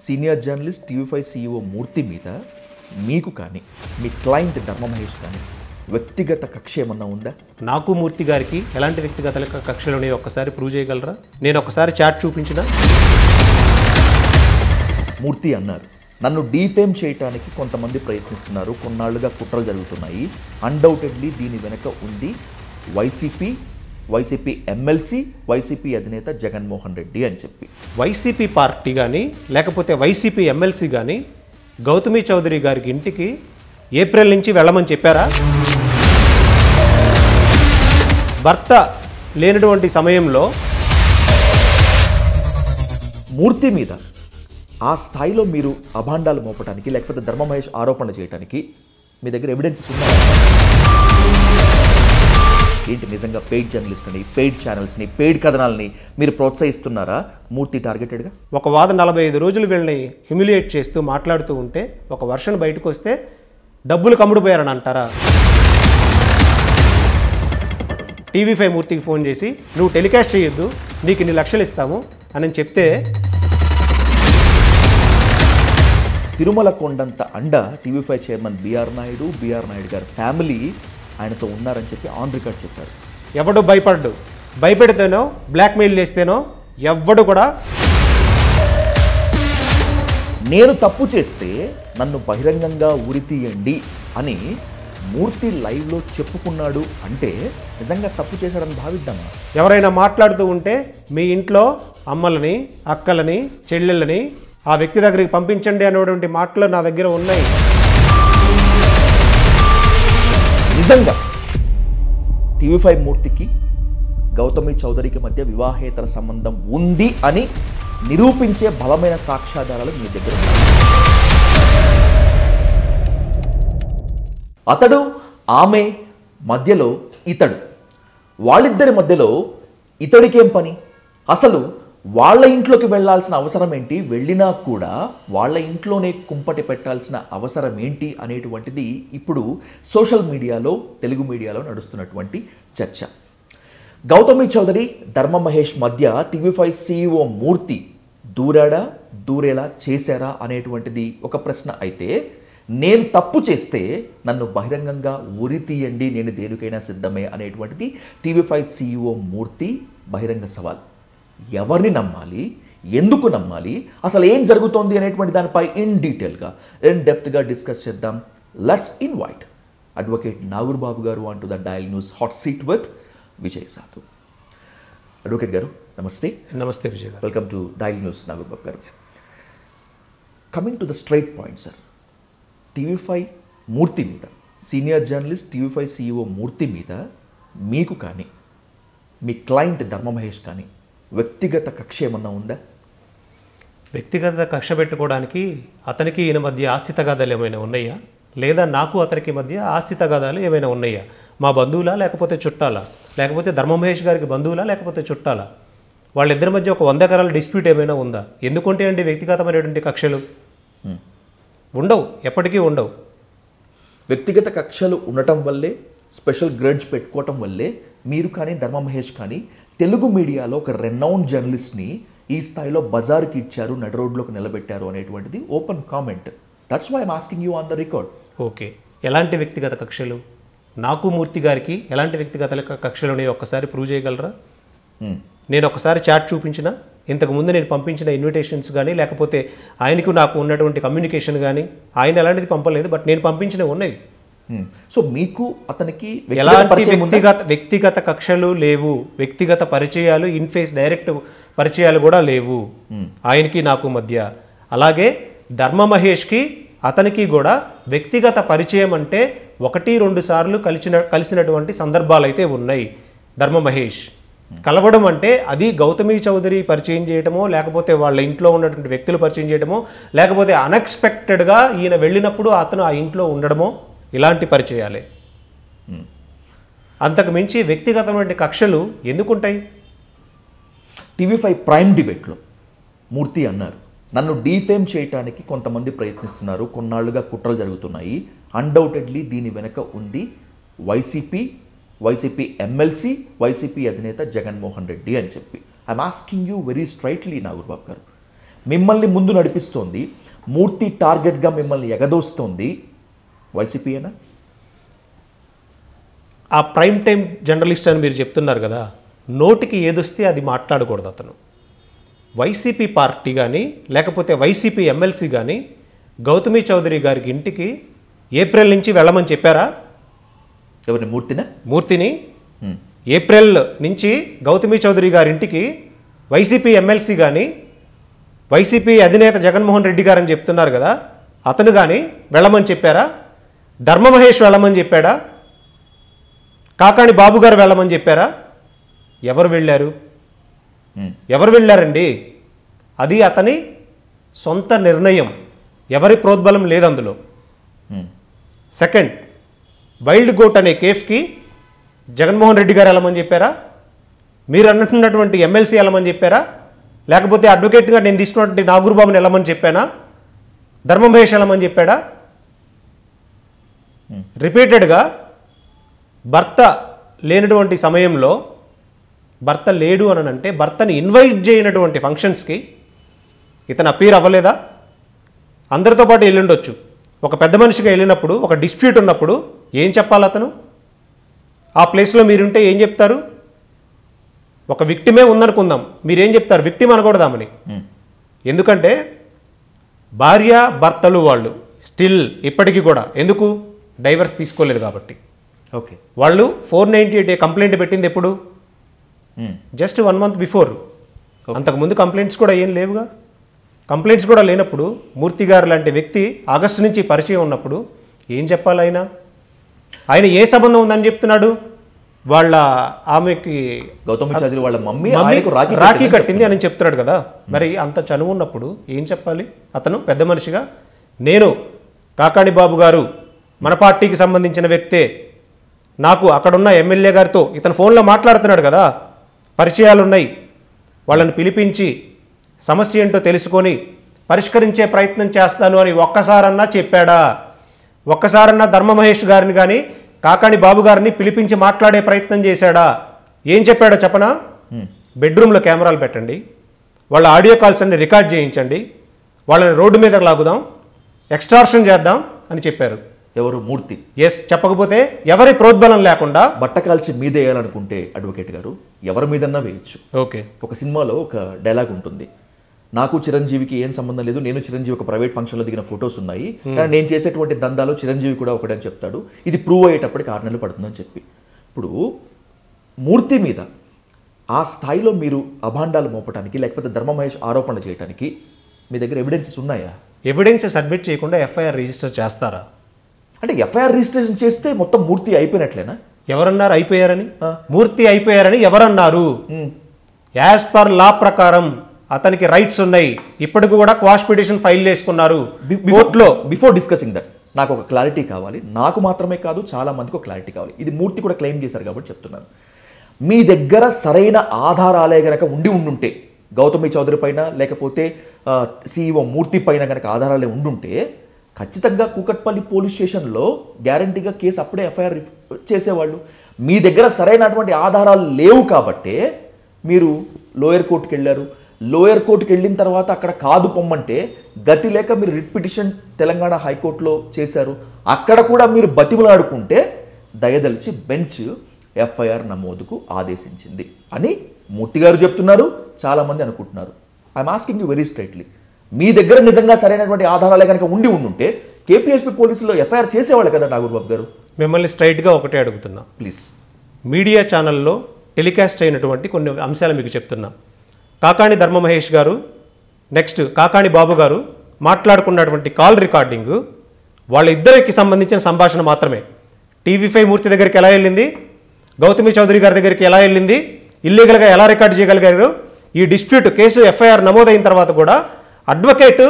Senior journalist TV5 CEO Murthy మీద మీకు కానీ మీ క్లయింట్ ధర్మ మహేష్ కానీ వ్యక్తిగత కక్ష ఏమన్నా ఉందా? నాకు మూర్తి గారికి ఎలాంటి వ్యక్తిగత కక్షలు ఉన్నాయో ఒక్కసారి ప్రూవ్ చేయగలరా? నేను ఒకసారి చాట్ చూపించిన మూర్తి అన్నారు, నన్ను డీఫేమ్ చేయడానికి కొంతమంది ప్రయత్నిస్తున్నారు, కొన్నాళ్లుగా కుట్రలు జరుగుతున్నాయి, అన్డౌటెడ్లీ దీని వెనుక ఉంది వైసీపీ ఎమ్మెల్సీ వైసీపీ అధినేత జగన్మోహన్ రెడ్డి అని చెప్పి. వైసీపీ పార్టీ కానీ లేకపోతే వైసీపీ ఎమ్మెల్సీ కానీ గౌతమి చౌదరి గారికి ఇంటికి ఏప్రిల్ నుంచి వెళ్ళమని చెప్పారా? భర్త లేనటువంటి సమయంలో మూర్తి మీద ఆ స్థాయిలో మీరు అభాండాలు మోపడానికి లేకపోతే ధర్మ మహేష్ ఆరోపణలు చేయడానికి మీ దగ్గర ఎవిడెన్సెస్ ఉన్నాయి ఏంటి? నిజంగా పెయిడ్ జర్నలిస్ట్ని, పెయిడ్ ఛానల్స్ని, పెయిడ్ కథనాలని మీరు ప్రోత్సహిస్తున్నారా మూర్తి టార్గెటెడ్గా? ఒక వాద 45 రోజులు వీళ్ళని హ్యూమిలియేట్ చేస్తూ మాట్లాడుతూ ఉంటే ఒక వర్షన్ బయటకు వస్తే డబ్బులు కమ్ముడిపోయారని అంటారా? టీవీ5 మూర్తికి ఫోన్ చేసి నువ్వు టెలికాస్ట్ చేయొద్దు, నీకు ఇన్ని లక్షలు ఇస్తాము అని చెప్తే తిరుమల కొండంత అండ టీవీ5 చైర్మన్ బిఆర్ నాయుడు గారి ఫ్యామిలీ ఆయనతో ఉన్నారని చెప్పి ఆన్ రికార్డ్ చెప్పారు. ఎవడు భయపడ్డు, భయపెడితేనో బ్లాక్మెయిల్ చేస్తేనో ఎవ్వడు కూడా నేను తప్పు చేస్తే నన్ను బహిరంగంగా ఉరితీయండి అని మూర్తి లైవ్లో చెప్పుకున్నాడు అంటే నిజంగా తప్పు చేశాడని భావిద్దామా? ఎవరైనా మాట్లాడుతూ ఉంటే మీ ఇంట్లో అమ్మలని, అక్కలని, చెల్లెళ్ళని ఆ వ్యక్తి దగ్గరికి పంపించండి అనేటువంటి మాటలు నా దగ్గర ఉన్నాయి. నిజంగా టీవీ5 మూర్తికి గౌతమి చౌదరికి మధ్య వివాహేతర సంబంధం ఉంది అని నిరూపించే బలమైన సాక్ష్యాధారాలు మీ దగ్గర ఉన్నాయి. అతడు ఆమె మధ్యలో ఇతడు, వాళ్ళిద్దరి మధ్యలో ఇతడికేం పని? అసలు వాళ్ళ ఇంట్లోకి వెళ్ళాల్సిన అవసరం ఏంటి? వెళ్ళినా కూడా వాళ్ళ ఇంట్లోనే కుంపటి పెట్టాల్సిన అవసరం ఏంటి అనేటువంటిది ఇప్పుడు సోషల్ మీడియాలో, తెలుగు మీడియాలో నడుస్తున్నటువంటి చర్చ. గౌతమి చౌదరి, ధర్మ మహేష్ మధ్య టీవీ5 CEO మూర్తి దూరేలా చేశారా అనేటువంటిది ఒక ప్రశ్న అయితే, నేను తప్పు చేస్తే నన్ను బహిరంగంగా ఉరి తీయండి, నేను దేనికైనా సిద్ధమే అనేటువంటిది టీవీ5 CEO మూర్తి బహిరంగ సవాల్. ఎవరిని నమ్మాలి, ఎందుకు నమ్మాలి, అసలు ఏం జరుగుతోంది అనేటువంటి దానిపై ఇన్ డెప్త్గా డిస్కస్ చేద్దాం. Let's invite advocate Nagur Babu garu on to the Dial News hot seat with Vijay Sadhu. Advocate garu నమస్తే. నమస్తే Vijay garu. Welcome to Dial News Nagur Babu garu. Coming to the straight point sir, TV5 Murthy మీద, senior journalist TV5 CEO Murthy మీద మీకు కానీ మీ క్లయింట్ ధర్మ మహేష్ కానీ వ్యక్తిగత కక్ష ఏమన్నా ఉందా? వ్యక్తిగత కక్ష పెట్టుకోవడానికి అతనికి ఈయన మధ్య ఆస్తి తగాదాలు ఏమైనా ఉన్నాయా? లేదా నాకు అతనికి మధ్య ఆస్తి తగాదాలు ఏమైనా ఉన్నాయా? మా బంధువులా లేకపోతే చుట్టాలా? లేకపోతే ధర్మ మహేష్ గారికి బంధువులా లేకపోతే చుట్టాలా? వాళ్ళిద్దరి మధ్య ఒక 100 ఎకరాల డిస్ప్యూట్ ఏమైనా ఉందా? ఎందుకంటే అండి వ్యక్తిగతమైనటువంటి కక్షలు ఉండవు, ఎప్పటికీ ఉండవు. వ్యక్తిగత కక్షలు ఉండటం వల్లే, స్పెషల్ గ్రడ్జ్ పెట్టుకోవటం వల్లే మీరు కానీ ధర్మ మహేష్ కానీ తెలుగు మీడియాలో ఒక రెనౌన్ జర్నలిస్ట్ని ఈ స్థాయిలో బజార్కి ఇచ్చారు, నడి రోడ్లోకి నిలబెట్టారు అనేటువంటిది open comment. That's why I'm asking you on the record. Okay, ఎలాంటి వ్యక్తిగత కక్షలు? నాకు మూర్తి గారికి ఎలాంటి వ్యక్తిగత కక్షలు ఉన్నాయో ఒక్కసారి ప్రూవ్ చేయగలరా? నేను ఒకసారి చాట్ చూపించిన, ఇంతకుముందు నేను పంపించిన ఇన్విటేషన్స్ కానీ లేకపోతే ఆయనకు నాకు ఉన్నటువంటి కమ్యూనికేషన్ కానీ ఆయన ఎలాంటిది పంపలేదు, బట్ నేను పంపించినవి ఉన్నాయి. సో మీకు అతనికి ఎలాంటి వ్యక్తిగత కక్షలు లేవు, వ్యక్తిగత పరిచయాలు, ఇన్ఫేస్ డైరెక్ట్ పరిచయాలు కూడా లేవు ఆయనకి నాకు మధ్య. అలాగే ధర్మ మహేష్కి అతనికి కూడా వ్యక్తిగత పరిచయం అంటే 1-2 సార్లు కలిసినటువంటి సందర్భాలు అయితే ఉన్నాయి. ధర్మ మహేష్ కలవడం అంటే అది గౌతమి చౌదరి పరిచయం చేయడమో, లేకపోతే వాళ్ళ ఇంట్లో ఉన్నటువంటి వ్యక్తులు పరిచయం చేయడమో, లేకపోతే అన్ఎక్స్పెక్టెడ్గా ఈయన వెళ్ళినప్పుడు అతను ఆ ఇంట్లో ఉండడమో, ఇలాంటి పరిచయాలే. అంతకు మించి వ్యక్తిగతమైన కక్షలు ఎందుకుంటాయి? టీవీ5 ప్రైమ్ డిబేట్లో మూర్తి అన్నారు, నన్ను డీఫేమ్ చేయడానికి కొంతమంది ప్రయత్నిస్తున్నారు, కొన్నాళ్లుగా కుట్రలు జరుగుతున్నాయి, అన్డౌటెడ్లీ దీని వెనుక ఉంది వైసీపీ ఎమ్మెల్సీ వైసీపీ అధినేత జగన్మోహన్ రెడ్డి అని చెప్పి. I'm asking you very straightly Nagur Babu garu, మిమ్మల్ని ముందు నడిపిస్తోంది, మూర్తి టార్గెట్గా మిమ్మల్ని ఎగదోస్తోంది వైసీపీయేనా? ఆ ప్రైమ్ టైం జర్నలిస్ట్ అని మీరు చెప్తున్నారు కదా, నోటికి ఏదొస్తే అది మాట్లాడకూడదు అతను. వైసీపీ పార్టీ కానీ లేకపోతే వైసీపీ ఎమ్మెల్సీ కానీ గౌతమి చౌదరి గారికి ఇంటికి ఏప్రిల్ నుంచి వెళ్ళమని చెప్పారా? ఎవరిని? మూర్తిని ఏప్రిల్ నుంచి గౌతమి చౌదరి గారి ఇంటికి వైసీపీ ఎమ్మెల్సీ కానీ వైసీపీ అధినేత జగన్మోహన్ రెడ్డి గారని చెప్తున్నారు కదా, అతను కానీ వెళ్ళమని చెప్పారా? ధర్మ మహేష్ వెళ్ళమని చెప్పాడా? కాకాణి బాబు గారు వెళ్ళమని చెప్పారా? ఎవరు వెళ్ళారు? ఎవరు వెళ్ళారండి? అది అతని సొంత నిర్ణయం, ఎవరి ప్రోద్బలం లేదు అందులో. సెకండ్, వైల్డ్ గోట్ అనే కేఫ్కి జగన్మోహన్ రెడ్డి గారు వెళ్ళమని చెప్పారా? మీరు అంటున్నటువంటి ఎమ్మెల్సీ వెళ్ళమని చెప్పారా? లేకపోతే అడ్వకేట్గా నేను తీసుకున్నటువంటి నాగూరుబాబుని వెళ్ళమని చెప్పానా? ధర్మ మహేష్ వెళ్ళమని చెప్పాడా? రిపీటెడ్గా భర్త లేనటువంటి సమయంలో, భర్త లేడు అని అంటే భర్తని ఇన్వైట్ చేయనటువంటి ఫంక్షన్స్కి ఇతను అపీర్ అవ్వలేదా? అందరితో పాటు వెళ్ళుండొచ్చు. ఒక పెద్ద మనిషిగా వెళ్ళినప్పుడు, ఒక డిస్ప్యూట్ ఉన్నప్పుడు ఏం చెప్పాలి అతను? ఆ ప్లేస్లో మీరుంటే ఏం చెప్తారు? ఒక విక్టిమే ఉందనుకుందాం, మీరేం చెప్తారు? విక్టిమ్ అనకూడదామని. ఎందుకంటే భార్య భర్తలు వాళ్ళు స్టిల్ ఇప్పటికీ కూడా, ఎందుకు డైవర్స్ తీసుకోలేదు కాబట్టి. ఓకే, వాళ్ళు 498A కంప్లైంట్ పెట్టింది ఎప్పుడు? Just 1 month before. అంతకుముందు కంప్లైంట్స్ కూడా ఏం లేవుగా. కంప్లైంట్స్ కూడా లేనప్పుడు మూర్తి గారు లాంటి వ్యక్తి ఆగస్టు నుంచి పరిచయం ఉన్నప్పుడు ఏం చెప్పాలి ఆయన? ఆయన ఏ సంబంధం ఉందని చెప్తున్నాడు? వాళ్ళ ఆమెకి గౌతమి చౌదరి వాళ్ళ మమ్మీ రాఖీ కట్టింది అని చెప్తున్నాడు కదా. మరి అంత చనువు ఉన్నప్పుడు ఏం చెప్పాలి అతను పెద్ద మనిషిగా? నేను కాకాణి బాబు గారు మన పార్టీకి సంబంధించిన వ్యక్తే, నాకు అక్కడున్న ఎమ్మెల్యే గారితో ఇతను ఫోన్లో మాట్లాడుతున్నాడు కదా, పరిచయాలు ఉన్నాయి, వాళ్ళని పిలిపించి సమస్య ఏంటో తెలుసుకొని పరిష్కరించే ప్రయత్నం చేస్తాను అని ఒక్కసారన్నా చెప్పాడా? ఒక్కసారన్నా ధర్మ మహేష్ గారిని కానీ కాకాణి బాబు గారిని పిలిపించి మాట్లాడే ప్రయత్నం చేశాడా? ఏం చెప్పాడో చెప్పనా? బెడ్రూమ్లో కెమెరాలు పెట్టండి, వాళ్ళ ఆడియో కాల్స్ అన్ని రికార్డ్ చేయించండి, వాళ్ళని రోడ్డు మీద లాగుదాం, ఎక్స్టార్షన్ చేద్దాం అని చెప్పారు. ఎవరు? మూర్తి. ఎస్. చెప్పకపోతే ఎవరి ప్రోద్బలం లేకుండా బట్ట కాల్చి మీదేయాలనుకుంటే అడ్వకేట్ గారు ఎవరి మీదన్నా వేయచ్చు. ఓకే. ఒక సినిమాలో ఒక డైలాగ్ ఉంటుంది, నాకు చిరంజీవికి ఏం సంబంధం లేదు, నేను చిరంజీవి ఒక ప్రైవేట్ ఫంక్షన్లో దిగిన ఫొటోస్ ఉన్నాయి, కానీ నేను చేసేటువంటి దందాలో చిరంజీవి కూడా ఒకటని చెప్తాడు, ఇది ప్రూవ్ అయ్యేటప్పటికి 6 నెలలు పడుతుందని చెప్పి. ఇప్పుడు మూర్తి మీద ఆ స్థాయిలో మీరు అభాండాలు మోపడానికి లేకపోతే ధర్మ మహేష్ ఆరోపణలు చేయడానికి మీ దగ్గర ఎవిడెన్సెస్ ఉన్నాయా? ఎవిడెన్సెస్ సబ్మిట్ చేయకుండా ఎఫ్ఐఆర్ రిజిస్టర్ చేస్తారా? అంటే ఎఫ్ఐఆర్ రిజిస్ట్రేషన్ చేస్తే మొత్తం మూర్తి అయిపోయినట్లేనా? ఎవరన్నారు అయిపోయారని? మూర్తి అయిపోయారని ఎవరన్నారు? యాజ్ పర్ లా ప్రకారం అతనికి రైట్స్ ఉన్నాయి. ఇప్పటికి కూడా క్వాష్ పిటిషన్ ఫైల్ చేసుకున్నారు కోర్టులో. బిఫోర్ డిస్కసింగ్ దట్ నాకు ఒక క్లారిటీ కావాలి, నాకు మాత్రమే కాదు చాలా మందికి ఒక క్లారిటీ కావాలి. ఇది మూర్తి కూడా క్లెయిమ్ చేశారు కాబట్టి చెప్తున్నాను. మీ దగ్గర సరైన ఆధారాలే గనక ఉండుంటే, గౌతమి చౌదరి పైన లేకపోతే CEO మూర్తి పైన కనుక ఆధారాలే ఉండుంటే ఖచ్చితంగా కూకట్పల్లి పోలీస్ స్టేషన్లో గ్యారంటీగా కేసు అప్పుడే ఎఫ్ఐఆర్ చేసేవాళ్ళు. మీ దగ్గర సరైనటువంటి ఆధారాలు లేవు కాబట్టే మీరు లోయర్ కోర్టుకి వెళ్ళారు. లోయర్ కోర్టుకి వెళ్ళిన తర్వాత అక్కడ కాదు పొమ్మంటే గతి లేక మీరు రిట్ పిటిషన్ తెలంగాణ హైకోర్టులో చేశారు. అక్కడ కూడా మీరు బతిమలాడుకుంటే దయదలిచి బెంచ్ ఎఫ్ఐఆర్ నమోదుకు ఆదేశించింది అని మూర్తి గారు చెప్తున్నారు, చాలామంది అనుకుంటున్నారు. I'm asking you very straightly, మీ దగ్గర నిజంగా సరైనటువంటి ఆధారాలే కనుక ఉండుంటే కేపీఎస్పీ పోలీసులో ఎఫ్ఐఆర్ చేసేవాళ్ళు కదా నాగూరుబాబు గారు. మిమ్మల్ని స్ట్రైట్గా ఒకటే అడుగుతున్నా ప్లీజ్. మీడియా ఛానల్లో టెలికాస్ట్ అయినటువంటి కొన్ని అంశాలు మీకు చెప్తున్నా. కాకాణి ధర్మ మహేష్ గారు, నెక్స్ట్ కాకాణి బాబు గారు మాట్లాడుకున్నటువంటి కాల్ రికార్డింగ్ వాళ్ళిద్దరికి సంబంధించిన సంభాషణ మాత్రమే. TV5 మూర్తి దగ్గరికి ఎలా వెళ్ళింది, గౌతమి చౌదరి గారి దగ్గరికి ఎలా వెళ్ళింది, ఇల్లీగల్గా ఎలా రికార్డ్ చేయగలిగారు, ఈ డిస్ప్యూట్ కేసు ఎఫ్ఐఆర్ నమోదైన తర్వాత కూడా అడ్వకేట్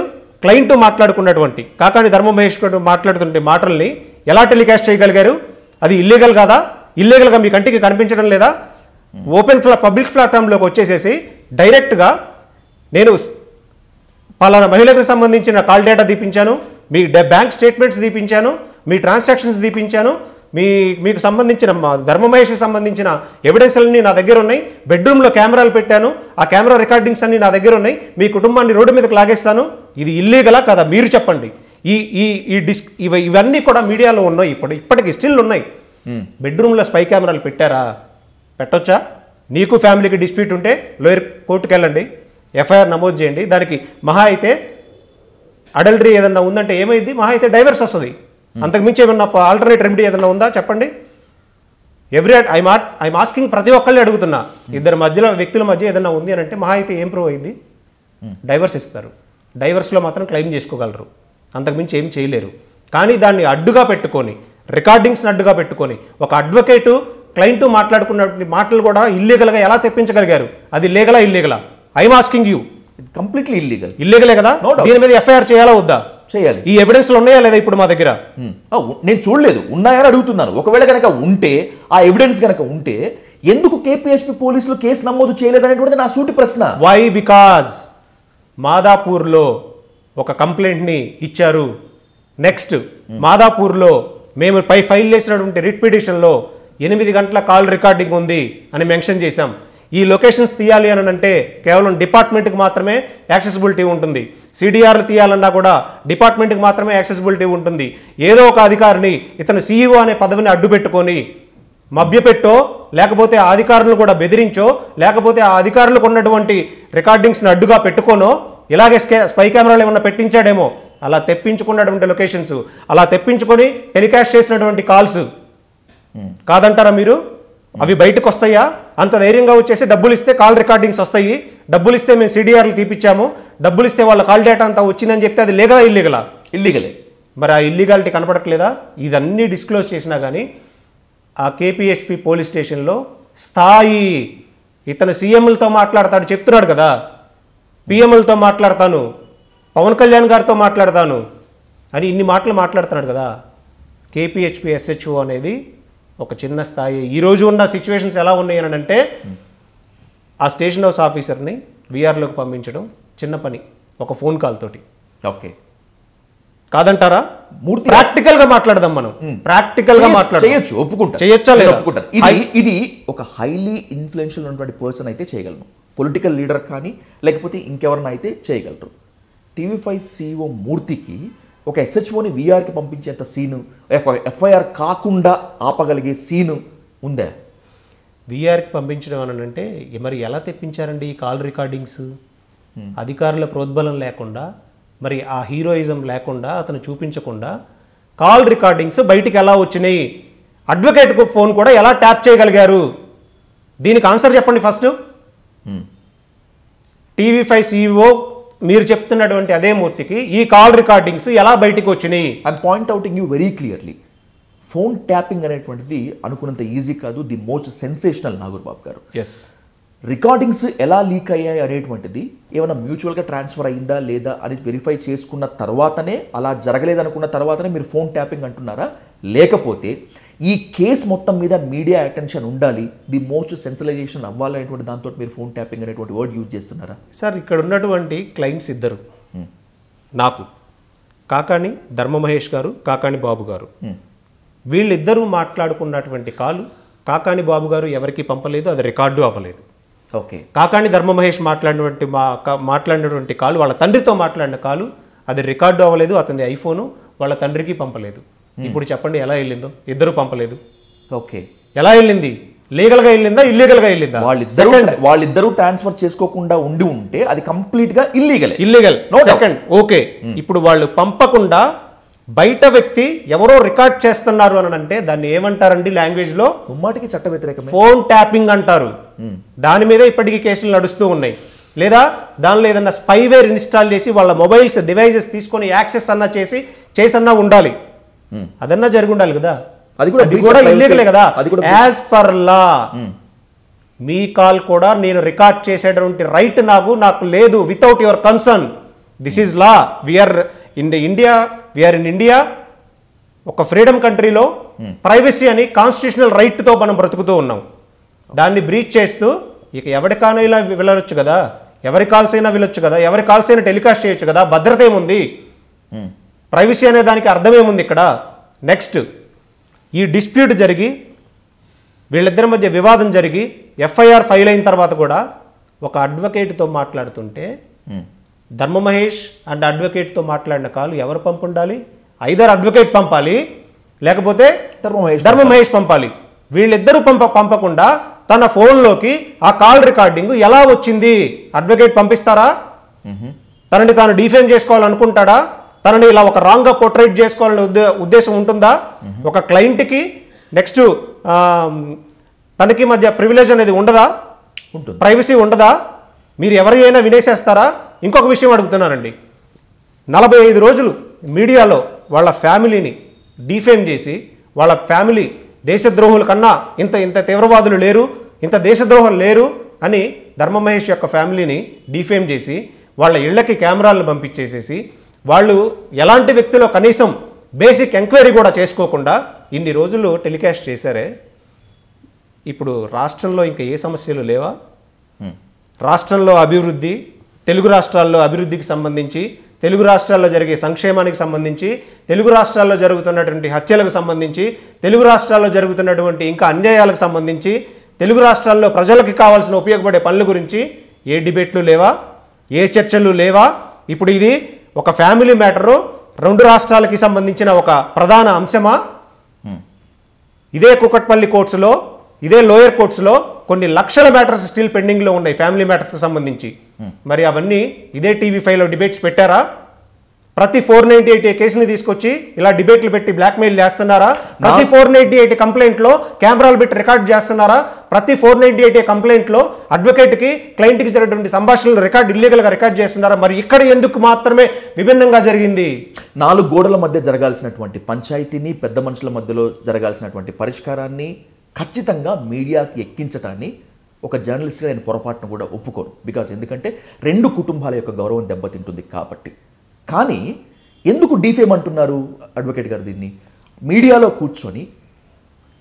క్లయింట్ మాట్లాడుకున్నటువంటి కాకాణి ధర్మ మహేష్ గారు మాట్లాడుతుంటే మాటల్ని ఎలా టెలికాస్ట్ చేయగలిగారు? అది ఇల్లీగల్ కాదా? ఇల్లీగల్గా మీ కంటికి కనిపించడం లేదా? ఓపెన్ పబ్లిక్ ప్లాట్ఫామ్లోకి వచ్చేసేసి డైరెక్ట్గా నేను పలానా మహిళలకు సంబంధించిన కాల్ డేటా తీపించాను, మీ బ్యాంక్ స్టేట్మెంట్స్ తీపించాను, మీ ట్రాన్సాక్షన్స్ తీపించాను, మీకు సంబంధించిన ధర్మ మహేష్కి సంబంధించిన ఎవిడెన్స్లన్నీ నా దగ్గర ఉన్నాయి. బెడ్రూమ్లో కెమెరాలు పెట్టాను, ఆ కెమెరా రికార్డింగ్స్ అన్నీ నా దగ్గర ఉన్నాయి. మీ కుటుంబాన్ని రోడ్డు మీదకి లాగేస్తాను. ఇది ఇల్లీగలా కదా మీరు చెప్పండి. ఈ ఈ ఈ ఇవన్నీ కూడా మీడియాలో ఉన్నాయి, ఇప్పటికి స్టిల్ ఉన్నాయి. బెడ్రూమ్లో స్పై కెమెరాలు పెట్టారా? పెట్టొచ్చా? నీకు ఫ్యామిలీకి డిస్ప్యూట్ ఉంటే లోయర్ కోర్టుకు వెళ్ళండి, ఎఫ్ఐఆర్ నమోదు చేయండి. దానికి మహా అయితే అడల్టరీ ఏదన్నా ఉందంటే ఏమైంది? మహా అయితే డైవర్స్ వస్తుంది. అంతకుమించి ఏమన్నా ఆల్టర్నేట్ రెమెడీ ఏదన్నా ఉందా చెప్పండి. ఐఎమ్ ఆస్కింగ్, ప్రతి ఒక్కళ్ళని అడుగుతున్నా. ఇద్దరు మధ్యలో వ్యక్తుల మధ్య ఏదన్నా ఉంది అని అంటే మహా అయితే ఏం ప్రూవ్ అయింది? డైవర్స్ ఇస్తారు. డైవర్స్లో మాత్రం క్లెయిమ్ చేసుకోగలరు, అంతకుమించి ఏం చేయలేరు. కానీ దాన్ని అడ్డుగా పెట్టుకొని, రికార్డింగ్స్ని అడ్డుగా పెట్టుకొని ఒక అడ్వకేటు క్లయింట్ మాట్లాడుకున్నటువంటి మాటలు కూడా ఇల్లీగల్గా ఎలా తెప్పించగలిగారు? అది లీగలా ఇల్లీగలా? I'm asking you. Completely illegal. ఇల్లీగలే కదా? దీని మీద ఎఫ్ఐఆర్ చేయాలా వద్దా? చేయాలి. ఈ ఎవిడెన్స్లు ఉన్నాయా లేదా ఇప్పుడు మా దగ్గర? నేను చూడలేదు, ఉన్నాయని అడుగుతున్నాను. ఒకవేళ కనుక ఉంటే, ఆ ఎవిడెన్స్ కనుక ఉంటే ఎందుకు కేపీఎస్పీ పోలీసులు కేసు నమోదు చేయలేదనేటువంటిది నా సూటి ప్రశ్న. వై? బికాజ్ మాదాపూర్లో ఒక కంప్లైంట్ని ఇచ్చారు. నెక్స్ట్ మాదాపూర్లో మేము ఫైల్ చేసినటువంటి రిట్ పిటిషన్లో 8 గంటల కాల్ రికార్డింగ్ ఉంది అని మెన్షన్ చేశాం. ఈ లొకేషన్స్ తీయాలి అని అంటే కేవలం డిపార్ట్మెంట్కి మాత్రమే యాక్సెసిబిలిటీ ఉంటుంది. సిడిఆర్లు తీయాలన్నా కూడా డిపార్ట్మెంట్కి మాత్రమే యాక్సెసిబిలిటీ ఉంటుంది. ఏదో ఒక అధికారిని, ఇతను సీఈఓ అనే పదవిని అడ్డు పెట్టుకొని మభ్యపెట్టో, లేకపోతే ఆ అధికారులను కూడా బెదిరించో, లేకపోతే ఆ అధికారులకు ఉన్నటువంటి రికార్డింగ్స్ని అడ్డుగా పెట్టుకోనో, ఇలాగే స్పై కెమెరాలు ఏమన్నా పెట్టించాడేమో. అలా తెప్పించుకున్నటువంటి లొకేషన్స్, అలా తెప్పించుకొని టెలికాస్ట్ చేసినటువంటి కాల్స్ కాదంటారా మీరు? అవి బయటకు వస్తాయా? అంత ధైర్యంగా వచ్చేసి డబ్బులు ఇస్తే కాల్ రికార్డింగ్స్ వస్తాయి, డబ్బులు ఇస్తే మేము సిడిఆర్లు తీపిచ్చాము, డబ్బులు ఇస్తే వాళ్ళ కాల్ డేటా అంతా వచ్చిందని చెప్తే అది లీగలా ఇల్లీగలా? ఇల్లీగలే. మరి ఆ ఇల్లీగాలిటీ కనపడట్లేదా? ఇదన్నీ డిస్క్లోజ్ చేసినా కానీ ఆ కేపీహెచ్పి పోలీస్ స్టేషన్లో స్థాయి, ఇతను సీఎంలతో మాట్లాడతాడు చెప్తున్నాడు కదా, పిఎంలతో మాట్లాడతాను, పవన్ కళ్యాణ్ గారితో మాట్లాడతాను అని ఇన్ని మాటలు మాట్లాడుతున్నాడు కదా. కేపీహెచ్పి ఎస్హెచ్ఓ అనేది ఒక చిన్న స్థాయి. ఈరోజు ఉన్న సిచ్యువేషన్స్ ఎలా ఉన్నాయి అని అంటే, ఆ స్టేషన్ హౌస్ ఆఫీసర్ని వీఆర్లోకి పంపించడం చిన్న పని, ఒక ఫోన్ కాల్ తోటి. ఓకే, కాదంటారా? మూర్తి, ప్రాక్టికల్ గా మాట్లాడదాం మనం. ప్రాక్టికల్ గా చేయొచ్చు, ఒప్పుకుంటా, చేయొచ్చా లేదా? ఒప్పుకుంటాను. ఇది ఒక హైలీ ఇన్ఫ్లుయెన్షియల్ ఉన్నటువంటి పర్సన్ అయితే చేయగలను, పొలిటికల్ లీడర్ కానీ లేకపోతే ఇంకెవరైనా అయితే చేయగలరు. టీవీ5 CEO మూర్తికి ఒక ఎస్హెచ్ఓని వీఆర్కి పంపించేంత సీను, ఎఫ్ఐఆర్ కాకుండా ఆపగలిగే సీను ఉందా? వీఆర్కి పంపించడం అని అంటే మరి ఎలా తెప్పించారండి ఈ కాల్ రికార్డింగ్స్? అధికారుల ప్రోద్బలం లేకుండా, మరి ఆ హీరోయిజం లేకుండా, అతను చూపించకుండా కాల్ రికార్డింగ్స్ బయటికి ఎలా వచ్చినాయి? అడ్వకేట్ ఫోన్ కూడా ఎలా ట్యాప్ చేయగలిగారు? దీనికి ఆన్సర్ చెప్పండి ఫస్ట్. టీవీ5 CEO మీరు చెప్తున్నటువంటి అదే మూర్తికి ఈ కాల్ రికార్డింగ్స్ ఎలా బయటికి వచ్చినాయి? I'm point outing you very clearly. Phone tapping అనేటువంటిది అనుకున్నంత ఈజీ కాదు, ది మోస్ట్ సెన్సేషనల్. నాగూర్బాబు గారు, ఎస్, రికార్డింగ్స్ ఎలా లీక్ అయ్యాయి అనేటువంటిది ఏమైనా మ్యూచువల్గా ట్రాన్స్ఫర్ అయిందా లేదా అని వెరిఫై చేసుకున్న తర్వాతనే, అలా జరగలేదనుకున్న తర్వాతనే మీరు ఫోన్ ట్యాపింగ్ అంటున్నారా? లేకపోతే ఈ కేసు మొత్తం మీద మీడియా అటెన్షన్ ఉండాలి, ది మోస్ట్ సెన్సిలైజేషన్ అవ్వాలనేటువంటి దాంతో మీరు ఫోన్ ట్యాపింగ్ అనేటువంటి వర్డ్ యూజ్ చేస్తున్నారా? సార్, ఇక్కడ ఉన్నటువంటి క్లయింట్స్ ఇద్దరు నాకు, కాకాణి ధర్మ మహేష్ గారు, కాకాణి బాబు గారు. వీళ్ళిద్దరూ మాట్లాడుకున్నటువంటి కాలు కాకాణి బాబు గారు ఎవరికి పంపలేదు, అది రికార్డు అవ్వలేదు. ఓకే, కాకాణి ధర్మ మహేష్ మాట్లాడినటువంటి కాలు, వాళ్ళ తండ్రితో మాట్లాడిన కాలు, అది రికార్డు అవ్వలేదు. అతని ఐఫోను వాళ్ళ తండ్రికి పంపలేదు. ఇప్పుడు చెప్పండి ఎలా వెళ్ళిందో? ఇద్దరు పంపలేదు. ఓకే, ఎలా వెళ్ళింది? లీగల్గా వెళ్ళిందా, ఇల్లీగల్గా వెళ్ళిందా? వాళ్ళిద్దరూ ట్రాన్స్ఫర్ చేసుకోకుండా ఉంటే అది కంప్లీట్ గా ఇల్లీగల్. Second, okay. ఇప్పుడు వాళ్ళు పంపకుండా బయట వ్యక్తి ఎవరో రికార్డ్ చేస్తున్నారు అని అంటే దాన్ని ఏమంటారండి లాంగ్వేజ్ లో? ముమ్మాటికి చట్ట వ్యతిరేకమే, ఫోన్ ట్యాపింగ్ అంటారు. దాని మీద ఇప్పటికీ కేసులు నడుస్తూ ఉన్నాయి. లేదా దానిలో ఏదన్నా స్పైవేర్ ఇన్స్టాల్ చేసి వాళ్ళ మొబైల్స్ డివైజెస్ తీసుకొని యాక్సెస్ అన్నా చేసన్నా ఉండాలి. అదన్నా జరిగి ఉండాలి కదా. అది కూడా ఇల్లీగలే కదా. యాజ్ పర్ లా మీ కాల్ కూడా నేను రికార్డ్ చేసేటువంటి రైట్ నాకు లేదు, without your concern. This is law. We are in India, ఒక ఫ్రీడమ్ కంట్రీలో ప్రైవసీ అని కాన్స్టిట్యూషనల్ రైట్తో మనం బ్రతుకుతూ ఉన్నాం. దాన్ని బ్రీచ్ చేస్తూ ఇక ఎవరికైనా ఇలా వెళ్ళొచ్చు కదా, ఎవరి కాల్స్ అయినా వెళ్ళొచ్చు కదా, ఎవరి కాల్స్ అయినా టెలికాస్ట్ చేయొచ్చు కదా. భద్రత ఏముంది? ప్రైవసీ అనే దానికి అర్థమేముంది ఇక్కడ? నెక్స్ట్, ఈ డిస్ప్యూట్ జరిగి వీళ్ళిద్దరి మధ్య వివాదం జరిగి ఎఫ్ఐఆర్ ఫైల్ అయిన తర్వాత కూడా ఒక అడ్వకేట్తో మాట్లాడుతుంటే ధర్మ మహేష్ అండ్ అడ్వకేట్తో మాట్లాడిన కాల్ ఎవరు పంపుండాలి? ఐదర్ అడ్వకేట్ పంపాలి, లేకపోతే ధర్మ మహేష్ పంపాలి. వీళ్ళిద్దరూ పంపకుండా తన ఫోన్లోకి ఆ కాల్ రికార్డింగ్ ఎలా వచ్చింది? అడ్వకేట్ పంపిస్తారా? తనని తాను డిఫేమ్ చేసుకోవాలనుకుంటాడా? తనని ఇలా ఒక రాంగ్గా పోర్ట్రేట్ చేసుకోవాలనే ఉద్దేశం ఉంటుందా? ఒక క్లయింట్కి నెక్స్ట్ తనకి మధ్య ప్రివిలేజ్ అనేది ఉండదా? ప్రైవసీ ఉండదా? మీరు ఎవరైనా వినేసేస్తారా? ఇంకొక విషయం అడుగుతున్నానండి. 45 రోజులు మీడియాలో వాళ్ళ ఫ్యామిలీని డిఫేమ్ చేసి, వాళ్ళ ఫ్యామిలీ దేశద్రోహుల కన్నా ఇంత తీవ్రవాదులు లేరు, ఇంత దేశద్రోహులు లేరు అని ధర్మ మహేష్ యొక్క ఫ్యామిలీని డిఫేమ్ చేసి వాళ్ళ ఇళ్లకి కెమెరాలను పంపించేసేసి వాళ్ళు ఎలాంటి వ్యక్తిలో కనీసం బేసిక్ ఎంక్వైరీ కూడా చేసుకోకుండా ఇన్ని రోజులు టెలికాస్ట్ చేశారే. ఇప్పుడు రాష్ట్రంలో ఇంకా ఏ సమస్యలు లేవా? రాష్ట్రంలో అభివృద్ధి, తెలుగు రాష్ట్రాల్లో అభివృద్ధికి సంబంధించి, తెలుగు రాష్ట్రాల్లో జరిగే సంక్షేమానికి సంబంధించి, తెలుగు రాష్ట్రాల్లో జరుగుతున్నటువంటి హత్యలకు సంబంధించి, తెలుగు రాష్ట్రాల్లో జరుగుతున్నటువంటి ఇంకా అన్యాయాలకు సంబంధించి, తెలుగు రాష్ట్రాల్లో ప్రజలకి కావాల్సిన ఉపయోగపడే పనుల గురించి ఏ డిబేట్లు లేవా? ఏ చర్చలు లేవా? ఇప్పుడు ఇది ఒక ఫ్యామిలీ మ్యాటరు, 2 రాష్ట్రాలకి సంబంధించిన ఒక ప్రధాన అంశమా? ఇదే కూకట్పల్లి కోర్ట్స్లో, ఇదే లోయర్ కోర్ట్స్లో కొన్ని లక్షల మ్యాటర్స్ స్టిల్ పెండింగ్లో ఉన్నాయి ఫ్యామిలీ మ్యాటర్స్కి సంబంధించి. మరి అవన్నీ ఇదే టీవీ5లో డిబేట్స్ పెట్టారా? ప్రతి 498 కేసుని తీసుకొచ్చి ఇలా డిబేట్లు పెట్టి బ్లాక్మెయిల్ చేస్తున్నారా? ప్రతి 498 కంప్లైంట్లో కెమెరాలు పెట్టి రికార్డ్ చేస్తున్నారా? ప్రతి 498 కంప్లైంట్లో అడ్వకేట్కి క్లయింట్కి జరిగినటువంటి సంభాషణలు ఇల్లీగల్గా రికార్డ్ చేస్తున్నారా? మరి ఇక్కడ ఎందుకు మాత్రమే విభిన్నంగా జరిగింది? 4 గోడల మధ్య జరగాల్సినటువంటి పంచాయతీని, పెద్ద మనుషుల మధ్యలో జరగాల్సినటువంటి పరిష్కారాన్ని ఖచ్చితంగా మీడియాకి ఎక్కించడాన్ని ఒక జర్నలిస్ట్గా నేను పొరపాటును కూడా ఒప్పుకోను. బికాజ్ ఎందుకంటే 2 కుటుంబాల యొక్క గౌరవం దెబ్బతింటుంది కాబట్టి. కానీ ఎందుకు డిఫేమ్ అంటున్నారు అడ్వకేట్ గారు? దీన్ని మీడియాలో కూర్చొని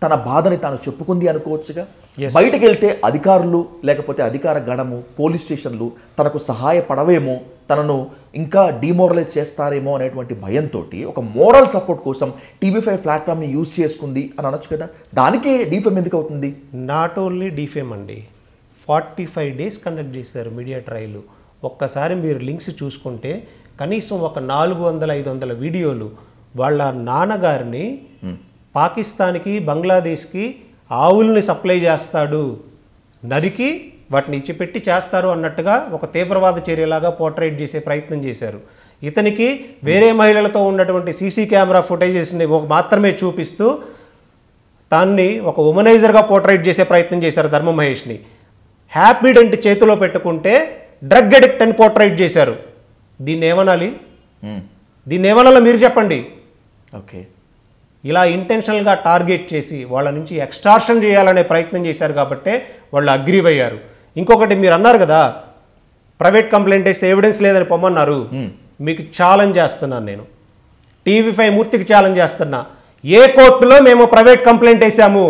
తన బాధని తాను చెప్పుకుంది అనుకోవచ్చుగా. బయటకు వెళ్తే అధికారులు లేకపోతే అధికార గణము, పోలీస్ స్టేషన్లు తనకు సహాయపడవేమో, తనను ఇంకా డిమోరలైజ్ చేస్తారేమో అనేటువంటి భయంతో ఒక మోరల్ సపోర్ట్ కోసం టీవీ5 ప్లాట్ఫామ్ని యూజ్ చేసుకుంది అని అనొచ్చు కదా. దానికే డిఫేమ్ ఎందుకు అవుతుంది? నాట్ ఓన్లీ డిఫేమ్ అండి, 45 days కండక్ట్ చేశారు మీడియా ట్రయల్. ఒక్కసారి మీరు లింక్స్ చూసుకుంటే కనీసం ఒక 400-500 వీడియోలు వాళ్ళ నాన్నగారిని పాకిస్తాన్కి, బంగ్లాదేశ్కి ఆవుల్ని సప్లై చేస్తాడు, నరికి వాటిని ఇచ్చిపెట్టి చేస్తారు అన్నట్టుగా ఒక తీవ్రవాద చర్యలాగా పోర్ట్రేట్ చేసే ప్రయత్నం చేశారు. ఇతనికి వేరే మహిళలతో ఉన్నటువంటి సీసీ కెమెరా ఫుటేజెస్ని మాత్రమే చూపిస్తూ దాన్ని ఒక ఉమనైజర్గా పోర్ట్రేట్ చేసే ప్రయత్నం చేశారు ధర్మ మహేష్ని. హ్యాపీడెంట్ చేతిలో పెట్టుకుంటే డ్రగ్ అడిక్ట్ అని పోర్ట్రేట్ చేశారు. దీన్ని ఏమనాలి? దీన్ని ఏమనాలో మీరు చెప్పండి. ఓకే, ఇలా ఇంటెన్షనల్గా టార్గెట్ చేసి వాళ్ళ నుంచి ఎక్స్టార్షన్ చేయాలనే ప్రయత్నం చేశారు కాబట్టే వాళ్ళు అగ్రీవ్ అయ్యారు. ఇంకొకటి మీరు అన్నారు కదా, ప్రైవేట్ కంప్లైంట్ వేస్తే ఎవిడెన్స్ లేదని పొమ్మన్నారు. మీకు ఛాలెంజ్ చేస్తున్నాను నేను, టీవీ5 మూర్తికి ఛాలెంజ్ చేస్తున్నా. ఏ కోర్టులో మేము ప్రైవేట్ కంప్లైంట్ వేసాము?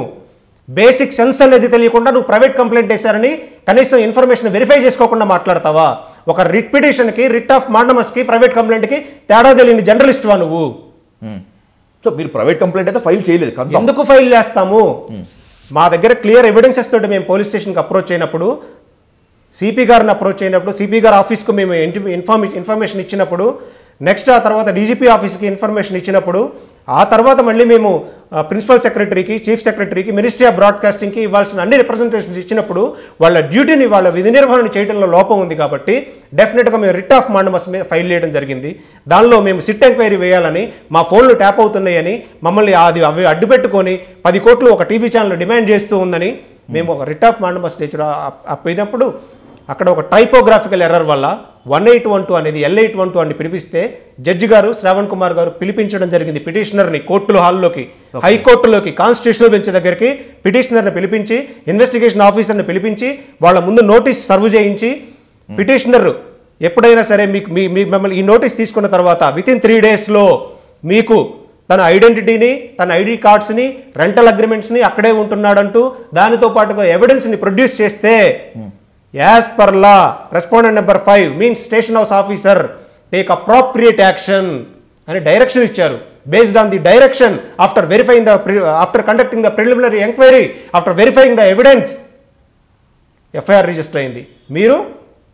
బేసిక్ సెన్స్ అనేది తెలియకుండా నువ్వు ప్రైవేట్ కంప్లైంట్ వేశారని కనీసం ఇన్ఫర్మేషన్ వెరిఫై చేసుకోకుండా మాట్లాడతావా? ఒక రిట్ పిటిషన్కి, రిట్ ఆఫ్ మాండమస్కి, ప్రైవేట్ కంప్లైంట్కి తేడా తెలియని జర్నలిస్ట్వా నువ్వు? సో మీరు ప్రైవేట్ కంప్లైంట్ అయితే ఫైల్ చేయలేదు, ఎందుకు ఫైల్ చేస్తాము? మా దగ్గర క్లియర్ ఎవిడెన్సెస్ తోటి మేము పోలీస్ స్టేషన్కి అప్రోచ్ అయినప్పుడు, సిపి గారిని అప్రోచ్ అయినప్పుడు, సిపి గారి ఆఫీస్కు మేము ఇన్ఫర్మేషన్ ఇచ్చినప్పుడు, నెక్స్ట్ ఆ తర్వాత డీజీపీ ఆఫీస్కి ఇన్ఫర్మేషన్ ఇచ్చినప్పుడు, ఆ తర్వాత మళ్ళీ మేము ప్రిన్సిపల్ సెక్రటరీకి, చీఫ్ సెక్రటరీకి, మినిస్ట్రీ ఆఫ్ బ్రాడ్కాస్టింగ్కి ఇవ్వాల్సిన అన్ని రిప్రజెంటేషన్స్ ఇచ్చినప్పుడు వాళ్ళ డ్యూటీని, వాళ్ళ విధి నిర్వహణ చేయడంలో లోపం ఉంది కాబట్టి డెఫినెట్గా మేము రిట్ ఆఫ్ మాండమస్ మీద ఫైల్ చేయడం జరిగింది. దానిలో మేము సిట్ ఎంక్వైరీ వేయాలని, మా ఫోన్లు ట్యాప్ అవుతున్నాయని, మమ్మల్ని అవి అడ్డుపెట్టుకొని 10 కోట్లు ఒక టీవీ ఛానల్ డిమాండ్ చేస్తూ ఉందని మేము ఒక రిట్ ఆఫ్ మాండమస్ నేచర్ పోయినప్పుడు అక్కడ ఒక టైపోగ్రాఫికల్ ఎర్రర్ వల్ల 1812 అనేది L812 అని పిలిపిస్తే జడ్జి గారు శ్రావణ్ కుమార్ గారు పిలిపించడం జరిగింది పిటిషనర్ని కోర్టుల హాల్లోకి, హైకోర్టులోకి, కాన్స్టిట్యూషనల్ బెంచ్ దగ్గరికి పిటిషనర్ని పిలిపించి, ఇన్వెస్టిగేషన్ ఆఫీసర్ని పిలిపించి వాళ్ళ ముందు నోటీస్ సర్వ్ చేయించి, పిటిషనర్ ఎప్పుడైనా సరే మీకు మిమ్మల్ని ఈ నోటీస్ తీసుకున్న తర్వాత వితిన్ 3 daysలో మీకు తన ఐడెంటిటీని, తన ఐడి కార్డ్స్ని, రెంటల్ అగ్రిమెంట్స్ని అక్కడే ఉంటున్నాడంటూ దానితో పాటుగా ఎవిడెన్స్ని ప్రొడ్యూస్ చేస్తే యాజ్ పర్ లా respondent number 5 means station house officer take appropriate action అని డైరెక్షన్ ఇచ్చారు. based on the direction after conducting the preliminary inquiry, after verifying the evidence, FIR register అయింది. మీరు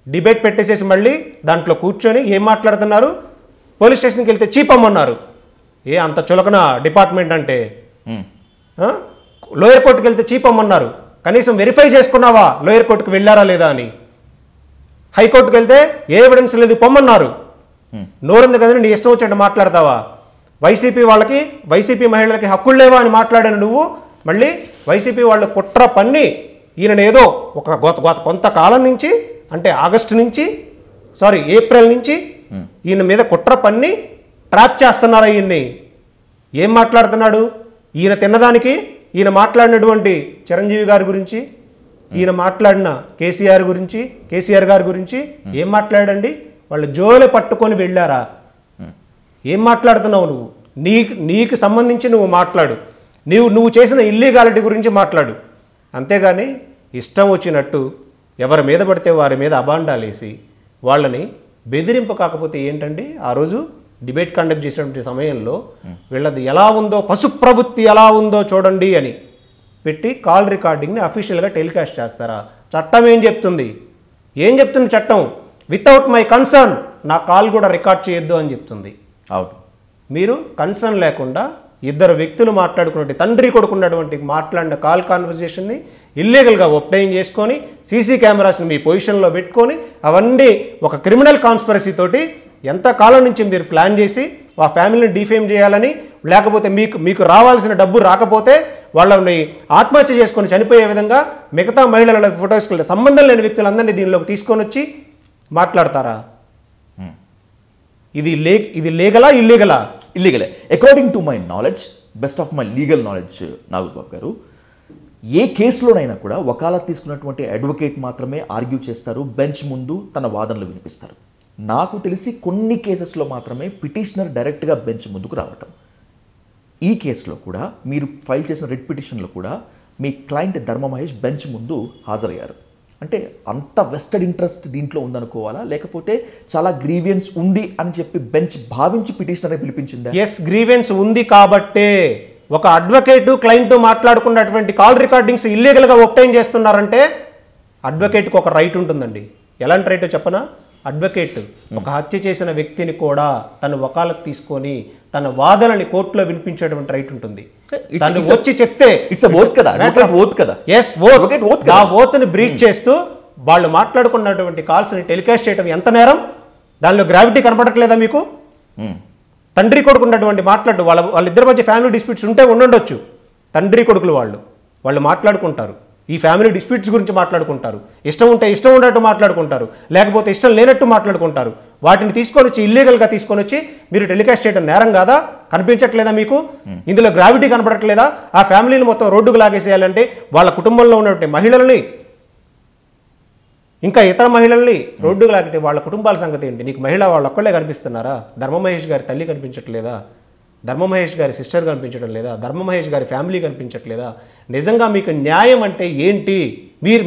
డిబేట్ పెట్టేసేసి మళ్ళీ దాంట్లో కూర్చొని ఏం మాట్లాడుతున్నారు? పోలీస్ స్టేషన్కి వెళ్తే చీపమ్మన్నారు. అంత చులకన డిపార్ట్మెంట్ అంటే? లోయర్ కోర్టుకి వెళ్తే చీపమ్మన్నారు. కనీసం వెరిఫై చేసుకున్నావా లోయర్ కోర్టుకు వెళ్ళారా లేదా అని? హైకోర్టుకు వెళ్తే ఏ ఎవిడెన్స్ లేదు పొమ్మన్నారు. నోరుంది కదని నీ ఇష్టం వచ్చినట్టు మాట్లాడతావా? వైసీపీ మహిళలకి హక్కులు లేవా అని మాట్లాడాను నువ్వు. మళ్ళీ వైసీపీ వాళ్ళు కుట్ర పన్ని ఈయననేదో కొంతకాలం నుంచి, అంటే ఏప్రిల్ నుంచి ఈయన మీద కుట్ర పన్ని ట్రాప్ చేస్తున్నారా ఈయన్ని? ఏం మాట్లాడుతున్నాడు? ఈయన తిన్నదానికి ఈయన మాట్లాడినటువంటి చిరంజీవి గారి గురించి, ఈయన మాట్లాడిన కేసీఆర్ గారి గురించి ఏం మాట్లాడండి? వాళ్ళు జోలు పట్టుకొని వెళ్ళారా? ఏం మాట్లాడుతున్నావు నువ్వు? నీకు సంబంధించి నువ్వు మాట్లాడు. నువ్వు చేసిన ఇల్లీగాలిటీ గురించి మాట్లాడు. అంతేగాని ఇష్టం వచ్చినట్టు ఎవరి మీద పడితే వారి మీద అబాండాలేసి వాళ్ళని బెదిరింపు. కాకపోతే ఏంటండి, ఆ రోజు డిబేట్ కండక్ట్ చేసినటువంటి సమయంలో వీళ్ళది ఎలా ఉందో, పశు ప్రవృత్తి ఎలా ఉందో చూడండి అని పెట్టి కాల్ రికార్డింగ్ని అఫీషియల్గా టెలికాస్ట్ చేస్తారా? చట్టం ఏం చెప్తుంది? చట్టం? వితౌట్ మై కన్సర్న్ నా కాల్ కూడా రికార్డ్ చేయొద్దు అని చెప్తుంది. అవును. మీరు కన్సర్న్ లేకుండా ఇద్దరు వ్యక్తులు మాట్లాడుకున్నట్టు, తండ్రి కొడుకున్నటువంటి మాట్లాడిన కాల్ కాన్వర్జేషన్ని ఇల్లీగల్గా ఒప్టైన్ చేసుకొని సీసీ కెమెరాస్ని మీ పొజిషన్లో పెట్టుకొని అవన్నీ ఒక క్రిమినల్ కాన్స్పిరసీ తోటి ఎంతకాలం నుంచి మీరు ప్లాన్ చేసి ఆ ఫ్యామిలీని డిఫేమ్ చేయాలని, లేకపోతే మీకు రావాల్సిన డబ్బు రాకపోతే వాళ్ళని ఆత్మహత్య చేసుకొని చనిపోయే విధంగా మిగతా మహిళల ఫొటోస్కి సంబంధం లేని వ్యక్తులందరినీ దీనిలోకి తీసుకొని వచ్చి మాట్లాడతారా? ఇది లీగలా ఇల్లీగలా? ఇల్లీగలే according to my knowledge, best of my legal knowledge Nagurbabu garu. ఏ కేసులోనైనా కూడా వకాలత్ తీసుకున్నటువంటి అడ్వకేట్ మాత్రమే ఆర్గ్యూ చేస్తారు, బెంచ్ ముందు తన వాదనలు వినిపిస్తారు. నాకు తెలిసి కొన్ని కేసెస్లో మాత్రమే పిటిషనర్ డైరెక్ట్గా బెంచ్ ముందుకు రావటం. ఈ కేసులో కూడా మీరు ఫైల్ చేసిన రిట్ పిటిషన్లో కూడా మీ క్లయింట్ ధర్మ మహేష్ బెంచ్ ముందు హాజరయ్యారు. అంటే అంత వెస్టెడ్ ఇంట్రెస్ట్ దీంట్లో ఉందనుకోవాలా, లేకపోతే చాలా గ్రీవియన్స్ ఉంది అని చెప్పి బెంచ్ భావించి పిటిషనర్ని పిలిపించిందా? ఎస్, గ్రీవియన్స్ ఉంది కాబట్టే ఒక అడ్వకేట్ క్లయింట్ మాట్లాడుకున్నటువంటి కాల్ రికార్డింగ్స్ ఇల్లీగల్గా ఒబ్టైన్ చేస్తున్నారంటే అడ్వకేట్కి ఒక రైట్ ఉంటుందండి. ఎలాంటి రైటో చెప్పనా? అడ్వకేట్ ఒక హత్య చేసిన వ్యక్తిని కూడా తన వకాలత్ తీసుకొని తన వాదనని కోర్టులో వినిపించేటువంటి రైట్ ఉంటుంది. వచ్చి చెప్తే ఆ ఓత్ని బ్రీచ్ చేస్తూ వాళ్ళు మాట్లాడుకున్నటువంటి కాల్స్ని టెలికాస్ట్ చేయడం ఎంత నేరం? దానిలో గ్రావిటీ కనపడట్లేదా మీకు? తండ్రి కొడుకున్నటువంటి వాళ్ళిద్దరి మధ్య ఫ్యామిలీ డిస్ప్యూట్స్ ఉంటే ఉండొచ్చు. తండ్రి కొడుకులు వాళ్ళు మాట్లాడుకుంటారు, ఈ ఫ్యామిలీ డిస్ప్యూట్స్ గురించి మాట్లాడుకుంటారు, ఇష్టం ఉంటే ఇష్టం ఉన్నట్టు మాట్లాడుకుంటారు, లేకపోతే ఇష్టం లేనట్టు మాట్లాడుకుంటారు. వాటిని తీసుకొని వచ్చి ఇల్లీగల్గా తీసుకొని వచ్చి మీరు టెలికాస్ట్ చేయడం నేరం కాదా? కనిపించట్లేదా మీకు? ఇందులో గ్రావిటీ కనపడట్లేదా? ఆ ఫ్యామిలీని మొత్తం రోడ్డుకు లాగేసేయాలంటే వాళ్ళ కుటుంబంలో ఉన్నటువంటి మహిళల్ని, ఇంకా ఇతర మహిళల్ని రోడ్డుకు లాగితే వాళ్ళ కుటుంబాల సంగతి ఏంటి? నీకు మహిళ వాళ్ళు ఒక్కళ్ళే కనిపిస్తున్నారా? ధర్మ మహేష్ గారి తల్లి కనిపించట్లేదా? ధర్మ మహేష్ గారి సిస్టర్ కనిపించడం లేదా? ధర్మ మహేష్ గారి ఫ్యామిలీ కనిపించట్లేదా? నిజంగా మీకు న్యాయం అంటే ఏంటి?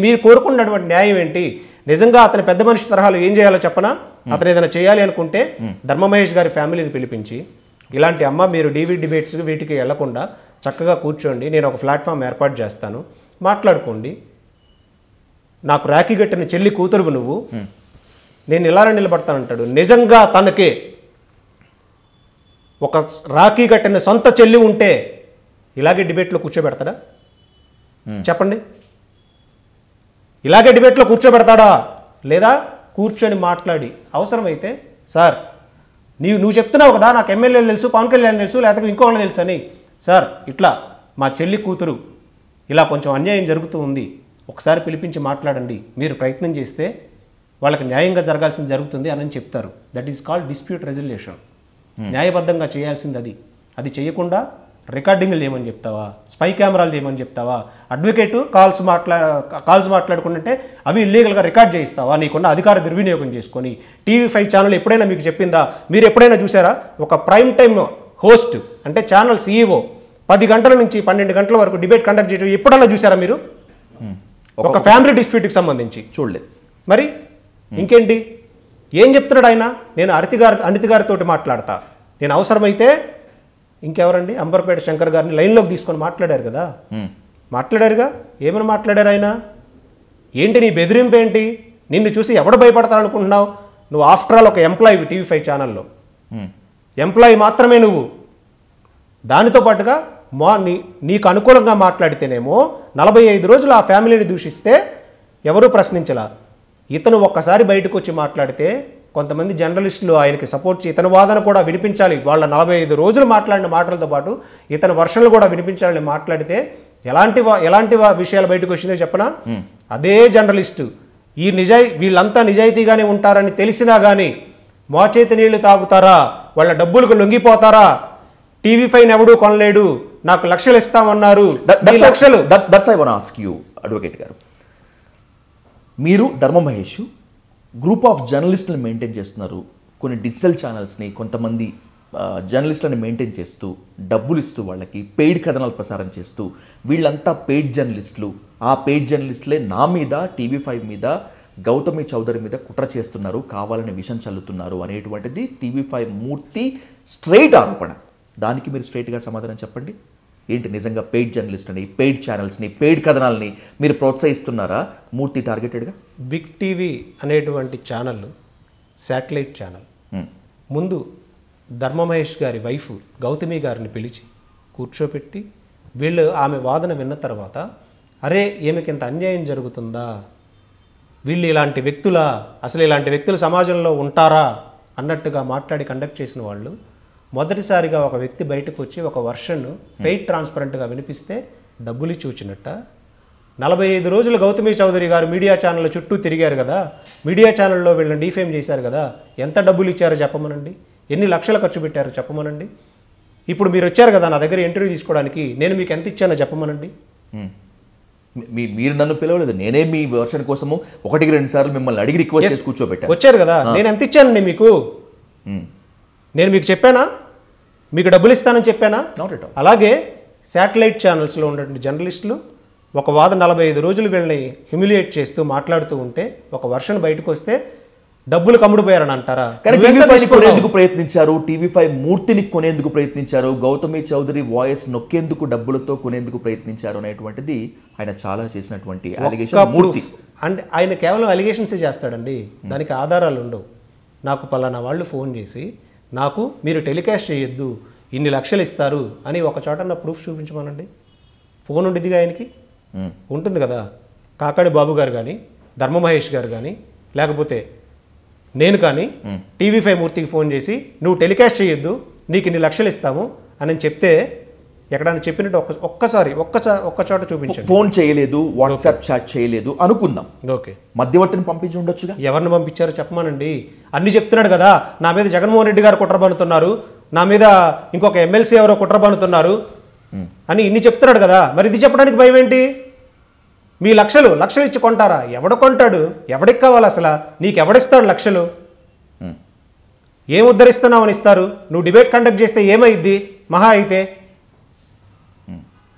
మీరు కోరుకున్నటువంటి న్యాయం ఏంటి? నిజంగా అతని పెద్ద మనిషి తరహాలు ఏం చేయాలో చెప్పనా? అతను ఏదైనా చేయాలి అనుకుంటే ధర్మ మహేష్ గారి ఫ్యామిలీని పిలిపించి, ఇలాంటి మీరు డిబేట్స్ వీటికి వెళ్లకుండా చక్కగా కూర్చోండి, నేను ఒక ప్లాట్ఫామ్ ఏర్పాటు చేస్తాను, మాట్లాడుకోండి. నాకు రాఖీ కట్టిన చెల్లి కూతురువు నువ్వు, నేను ఇలానే నిలబడతానంటాడు. నిజంగా తనకే ఒక రాఖీ కట్టిన సొంత చెల్లి ఉంటే ఇలాగే డిబేట్లో కూర్చోబెడతాడా? చెప్పండి. ఇలాగే డిబేట్లో కూర్చోబెడతాడా? లేదా కూర్చొని మాట్లాడి అవసరమైతే, సార్ నువ్వు చెప్తున్నావు కదా నాకు ఎమ్మెల్యేలు తెలుసు, పవన్ కళ్యాణ్ తెలుసు, లేకపోతే ఇంకోళ్ళు తెలుసు అని, సార్ ఇట్లా మా చెల్లి కూతురు ఇలా కొంచెం అన్యాయం జరుగుతూ ఉంది, ఒకసారి పిలిపించి మాట్లాడండి, మీరు ప్రయత్నం చేస్తే వాళ్ళకి న్యాయంగా జరగాల్సింది జరుగుతుంది అని చెప్తారు. That is called dispute resolution. న్యాయబద్ధంగా చేయాల్సింది అది చేయకుండా రికార్డింగ్లు చేయమని చెప్తావా? స్పై కెమెరాలు చేయమని చెప్తావా? అడ్వకేటు కాల్స్ మాట్లాడుకుంటే అవి ఇల్లీగల్గా రికార్డ్ చేయిస్తావా? నీకున్న అధికార దుర్వినియోగం చేసుకొని. TV5 ఛానల్ ఎప్పుడైనా మీకు చెప్పిందా? మీరు ఎప్పుడైనా చూసారా? ఒక ప్రైమ్ టైమ్ హోస్ట్ అంటే ఛానల్ CEO 10 గంటల నుంచి 12 గంటల వరకు డిబేట్ కండక్ట్ చేయడం ఎప్పుడన్నా చూసారా మీరు? ఒక ఫ్యామిలీ డిస్ప్యూట్కి సంబంధించి చూడలేదు. మరి ఇంకేంటి? ఏం చెప్తున్నాడు ఆయన? నేను అనితి గారితో మాట్లాడతా, నేను అవసరమైతే ఇంకెవరండి అంబర్పేట శంకర్ గారిని లైన్లోకి తీసుకొని మాట్లాడారు కదా, మాట్లాడారుగా. ఏమని మాట్లాడారు ఆయన? ఏంటి నీ బెదిరింపు ఏంటి? నిన్ను చూసి ఎవడు భయపడతాడనుకుంటున్నావు? నువ్వు ఆఫ్టర్ ఆల్ ఒక ఎంప్లాయీ TV5 ఛానల్లో ఎంప్లాయీ మాత్రమే నువ్వు. దానితో పాటుగా నీకు అనుకూలంగా మాట్లాడితేనేమో 45 రోజులు ఆ ఫ్యామిలీని దూషిస్తే ఎవరూ ప్రశ్నించలా. ఇతను ఒక్కసారి బయటకు వచ్చి మాట్లాడితే కొంతమంది జర్నలిస్టులు ఆయనకి సపోర్ట్ చేసి ఇతని వాదన కూడా వినిపించాలి, వాళ్ళ 45 రోజులు మాట్లాడిన మాటలతో పాటు ఇతని వర్షన్లు కూడా వినిపించాలని మాట్లాడితే ఎలాంటి విషయాలు బయటకు వచ్చిందో చెప్పనా? అదే జర్నలిస్టు వీళ్ళంతా నిజాయితీగానే ఉంటారని తెలిసినా కానీ మోచేతి నీళ్లు తాగుతారా, వాళ్ళ డబ్బులకు లొంగిపోతారా, TV5 ఎవడూ కొనలేడు, నాకు లక్షలు ఇస్తామన్నారు, లక్షలు. That's I want ask you advocate గారు, మీరు ధర్మ మహేష్ గ్రూప్ ఆఫ్ జర్నలిస్టులను మెయింటైన్ చేస్తున్నారు, కొన్ని డిజిటల్ ఛానల్స్ని కొంతమంది జర్నలిస్టులను మెయింటైన్ చేస్తూ డబ్బులు ఇస్తూ వాళ్ళకి పెయిడ్ కథనాలు ప్రసారం చేస్తూ వీళ్ళంతా పెయిడ్ జర్నలిస్టులు, ఆ పెయిడ్ జర్నలిస్టులే నా మీద TV5 మీద గౌతమి చౌదరి మీద కుట్ర చేస్తున్నారు, కావాలని విషం చల్లుతున్నారు అనేటువంటిది TV5 మూర్తి స్ట్రైట్ ఆరోపణ. దానికి మీరు స్ట్రైట్గా సమాధానం చెప్పండి. ఏంటి నిజంగా పెయిడ్ జర్నలిస్టుని, పెయిడ్ ఛానల్స్ని, పెయిడ్ కథనాలని మీరు ప్రోత్సహిస్తున్నారా మూర్తి టార్గెటెడ్గా? బిగ్ టీవీ అనేటువంటి ఛానల్ శాటిలైట్ ఛానల్. ముందు ధర్మ మహేష్ గారి వైఫ్ గౌతమి గారిని పిలిచి కూర్చోపెట్టి ఆమె వాదన విన్న తర్వాత, అరే ఈమెకి ఇంత అన్యాయం జరుగుతుందా, వీళ్ళు ఇలాంటి వ్యక్తులా, అసలు ఇలాంటి వ్యక్తులు సమాజంలో ఉంటారా అన్నట్టుగా మాట్లాడి కండక్ట్ చేసిన వాళ్ళు మొదటిసారిగా ఒక వ్యక్తి బయటకు వచ్చి ఒక వర్షన్ ఫెయిట్ ట్రాన్స్పరెంట్గా వినిపిస్తే డబ్బులు ఇచ్చి వచ్చినట్ట. 45 రోజులు గౌతమి చౌదరి గారు మీడియా ఛానళ్ళ చుట్టూ తిరిగారు కదా, మీడియా ఛానల్లో వీళ్ళని డిఫేమ్ చేశారు కదా, ఎంత డబ్బులు ఇచ్చారో చెప్పమనండి, ఎన్ని లక్షలు ఖర్చు పెట్టారో చెప్పమనండి. ఇప్పుడు మీరు వచ్చారు కదా నా దగ్గర ఇంటర్వ్యూ తీసుకోవడానికి, నేను మీకు ఎంత ఇచ్చానో చెప్పమనండి. మీరు నన్ను పిలవలేదు, నేనే మీ వర్షన్ కోసము 1-2 సార్లు మిమ్మల్ని అడిగి రిక్వెస్ట్ చేసి కూర్చోబెట్టాను. వచ్చారు కదా, నేను ఎంత ఇచ్చానండి మీకు? నేను మీకు చెప్పానా మీకు డబ్బులు ఇస్తానని చెప్పానా? అలాగే శాటిలైట్ ఛానల్స్లో ఉన్నటువంటి జర్నలిస్టులు ఒక వాదన 45 రోజులు వీళ్ళని హ్యూమిలియేట్ చేస్తూ మాట్లాడుతూ ఉంటే ఒక వర్షన్ బయటకు వస్తే డబ్బులు కమ్ముడిపోయారని అంటారా? కొనేందుకు ప్రయత్నించారు, TV5 మూర్తిని కొనేందుకు ప్రయత్నించారు, గౌతమి చౌదరి వాయిస్ నొక్కేందుకు డబ్బులతో కొనేందుకు ప్రయత్నించారు అనేటువంటిది ఆయన చాలా చేసినటువంటి అలిగేషన్. మూర్తి అండ్ ఆయన కేవలం అలిగేషన్సే చేస్తాడండి, దానికి ఆధారాలు ఉండవు. నాకు పలానా వాళ్ళు ఫోన్ చేసి నాకు మీరు టెలికాస్ట్ చేయొద్దు, ఇన్ని లక్షలు ఇస్తారు అని ఒక చోట నా ప్రూఫ్ చూపించమనండి. ఫోన్ ఉండిద్దిగా ఆయనకి, ఉంటుంది కదా. కాకాడి బాబు గారు కానీ, ధర్మ మహేష్ గారు కానీ, లేకపోతే నేను కానీ TV5 మూర్తికి ఫోన్ చేసి నువ్వు టెలికాస్ట్ చేయొద్దు, నీకు ఇన్ని లక్షలు ఇస్తాము అని చెప్తే ఎక్కడైనా చెప్పినట్టు ఒక్క చోట చూపించండి. ఫోన్ చేయలేదు, వాట్సాప్ చాట్ చేయలేదు అనుకుందాం, ఓకే, మధ్యవర్తిని పంపించి ఉండొచ్చుగా. ఎవరిని పంపించారో చెప్పమానండి. అన్ని చెప్తున్నాడు కదా, నా మీద జగన్మోహన్ రెడ్డి గారు కుట్ర పన్నుతున్నారు, నా మీద ఇంకొక MLC ఎవరో కుట్ర పన్నుతున్నారు అని ఇన్ని చెప్తున్నాడు కదా, మరి ఇది చెప్పడానికి భయం ఏంటి? మీ లక్షలు ఇచ్చి కొంటారా? ఎవడ కొంటాడు? ఎవడికి కావాలి అసలు? నీకు ఎవడిస్తాడు లక్షలు? ఏం ఉద్ధరిస్తున్నావు అని ఇస్తారు? నువ్వు డిబేట్ కండక్ట్ చేస్తే ఏమైద్ది? మహా అయితే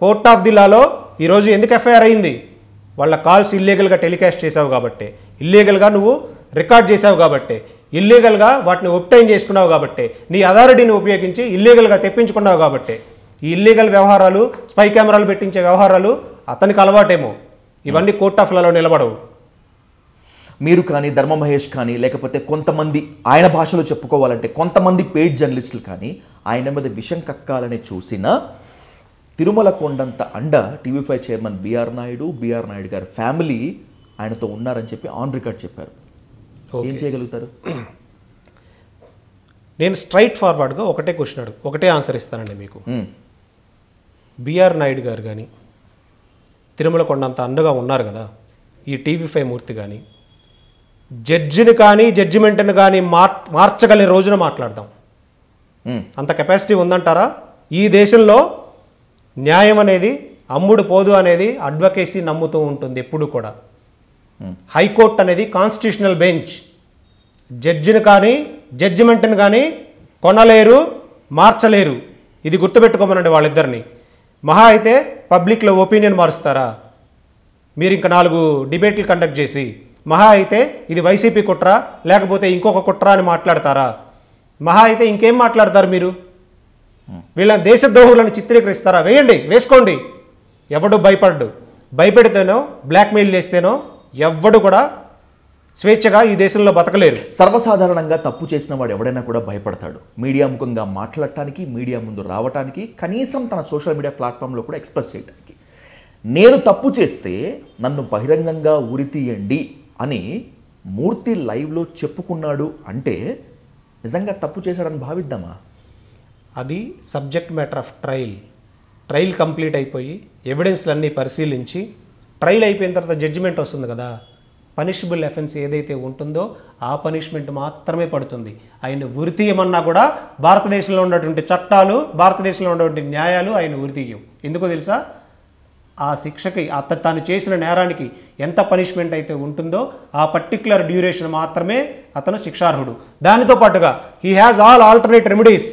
కోర్ట్ ఆఫ్ ది లాలో ఈరోజు ఎందుకు FIR అయింది? వాళ్ళ కాల్స్ ఇల్లీగల్గా టెలికాస్ట్ చేసావు కాబట్టి, ఇల్లీగల్గా నువ్వు రికార్డ్ చేసావు కాబట్టి, ఇల్లీగల్గా వాటిని ఒబ్టైన్ చేసుకున్నావు కాబట్టి, నీ అథారిటీని ఉపయోగించి ఇల్లీగల్గా తెప్పించుకున్నావు కాబట్టి, ఈ ఇల్లీగల్ వ్యవహారాలు, స్పై కెమెరాలు పెట్టించే వ్యవహారాలు అతనికి అలవాటేమో, ఇవన్నీ కోర్ట్ ఆఫ్ లాలో నిలబడవు. మీరు కానీ ధర్మ మహేష్ కానీ, లేకపోతే కొంతమంది ఆయన భాషలో చెప్పుకోవాలంటే కొంతమంది పెయిడ్ జర్నలిస్టులు కానీ ఆయన మీద విషం కక్కాలని చూసిన తిరుమల కొండంత అండ TV5 చైర్మన్ బిఆర్ నాయుడు గారి ఫ్యామిలీ ఆయనతో ఉన్నారని చెప్పి ఆన్ రికార్డ్ చెప్పారు. ఏం చేయగలుగుతారు? నేను స్ట్రైట్ ఫార్వర్డ్గా ఒకటే క్వశ్చన్ ఒకటే ఆన్సర్ ఇస్తానండి మీకు. బిఆర్ నాయుడు గారు కానీ తిరుమల కొండంత అండగా ఉన్నారు కదా, ఈ TV5 మూర్తి కానీ జడ్జిని కానీ జడ్జిమెంట్ని కానీ మార్చగలిగే రోజున మాట్లాడదాం. అంత కెపాసిటీ ఉందంటారా? ఈ దేశంలో న్యాయం అనేది అమ్ముడు పోదు అనేది అడ్వకేసీ నమ్ముతూ ఉంటుంది ఎప్పుడు కూడా. హైకోర్టు అనేది కాన్స్టిట్యూషనల్ బెంచ్. జడ్జిని కానీ జడ్జిమెంట్ని కానీ కొనలేరు, మార్చలేరు. ఇది గుర్తుపెట్టుకోమనండి వాళ్ళిద్దరిని. మహా అయితే పబ్లిక్లో ఒపీనియన్ మారుస్తారా? మీరు ఇంకా 4 డిబేట్లు కండక్ట్ చేసి మహా అయితే ఇది వైసీపీ కుట్ర లేకపోతే ఇంకొక కుట్ర అని మాట్లాడతారా? మహా అయితే ఇంకేం మాట్లాడతారు మీరు? వీళ్ళ దేశద్రోహులను చిత్రీకరిస్తారా? వేయండి, వేసుకోండి. ఎవడు భయపడ్డు. భయపెడితేనో బ్లాక్మెయిల్ చేస్తేనో ఎవడు కూడా స్వేచ్ఛగా ఈ దేశంలో బతకలేరు. సర్వసాధారణంగా తప్పు చేసిన వాడు ఎవడైనా కూడా భయపడతాడు. మీడియా ముఖంగా మాట్లాడటానికి, మీడియా ముందు రావటానికి, కనీసం తన సోషల్ మీడియా ప్లాట్ఫామ్లో కూడా ఎక్స్ప్రెస్ చేయడానికి. నేను తప్పు చేస్తే నన్ను బహిరంగంగా ఉరితీయండి అని మూర్తి లైవ్లో చెప్పుకున్నాడు అంటే నిజంగా తప్పు చేశాడని భావిద్దామా? అది subject matter of trial complete అయిపోయి ఎవిడెన్స్లన్నీ పరిశీలించి ట్రయల్ అయిపోయిన తర్వాత జడ్జిమెంట్ వస్తుంది కదా. పనిషబుల్ అఫెన్స్ ఏదైతే ఉంటుందో ఆ పనిష్మెంట్ మాత్రమే పడుతుంది. ఆయన ఉరితీయమన్నా కూడా భారతదేశంలో ఉన్నటువంటి చట్టాలు, భారతదేశంలో ఉన్నటువంటి న్యాయాలు ఆయన ఉరితీయం. ఎందుకో తెలుసా? ఆ శిక్షకి తాను చేసిన నేరానికి ఎంత పనిష్మెంట్ అయితే ఉంటుందో ఆ పర్టిక్యులర్ డ్యూరేషన్ మాత్రమే అతను శిక్షార్హుడు. దానితో పాటుగా he has all alternate remedies.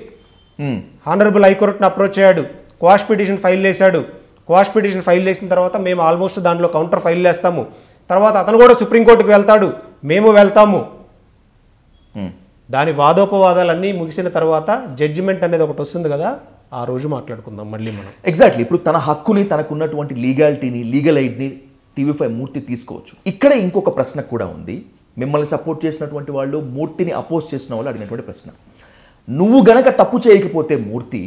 Honourable హైకోర్టును అప్రోచ్ అయ్యాడు, క్వాష్ పిటిషన్ ఫైల్ చేశాడు. క్వాష్ పిటిషన్ ఫైల్ చేసిన తర్వాత మేము ఆల్మోస్ట్ దాంట్లో కౌంటర్ ఫైల్ చేస్తాము. తర్వాత అతను కూడా సుప్రీంకోర్టుకు వెళ్తాడు, మేము వెళ్తాము. దాని వాదోపవాదాలన్నీ ముగిసిన తర్వాత జడ్జిమెంట్ అనేది ఒకటి వస్తుంది కదా, ఆ రోజు మాట్లాడుకుందాం మళ్ళీ మనం. ఎగ్జాక్ట్లీ. ఇప్పుడు తన హక్కుని, తనకున్నటువంటి లీగాలిటీని, లీగల్ ఎయిడ్ని టీవీ5 మూర్తి తీసుకోవచ్చు. ఇక్కడ ఇంకొక ప్రశ్న కూడా ఉంది. మిమ్మల్ని సపోర్ట్ చేసినటువంటి వాళ్ళు, మూర్తిని అపోజ్ చేసిన వాళ్ళు అడిగినటువంటి ప్రశ్న. నువ్వు గనక తప్పు చేయకపోతే మూర్తి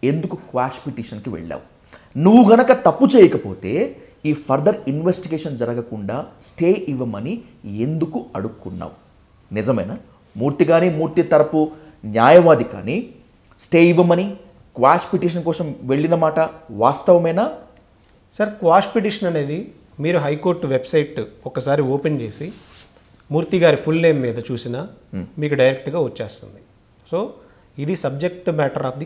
ఎందుకు క్వాష్ పిటిషన్కి వెళ్ళావు? నువ్వు గనక తప్పు చేయకపోతే ఈ ఫర్దర్ ఇన్వెస్టిగేషన్ జరగకుండా స్టే ఇవ్వమని ఎందుకు అడుక్కున్నావు? నిజమేనా? మూర్తి కానీ, మూర్తి తరపు న్యాయవాది కానీ స్టే ఇవ్వమని క్వాష్ పిటిషన్ కోసం వెళ్ళిన మాట వాస్తవమేనా? సార్, క్వాష్ పిటిషన్ అనేది మీరు హైకోర్టు వెబ్సైట్ ఒకసారి ఓపెన్ చేసి మూర్తి గారి ఫుల్ నేమ్ మీద చూసినా మీకు డైరెక్ట్గా వచ్చేస్తుంది. సో ఇది subject matter of the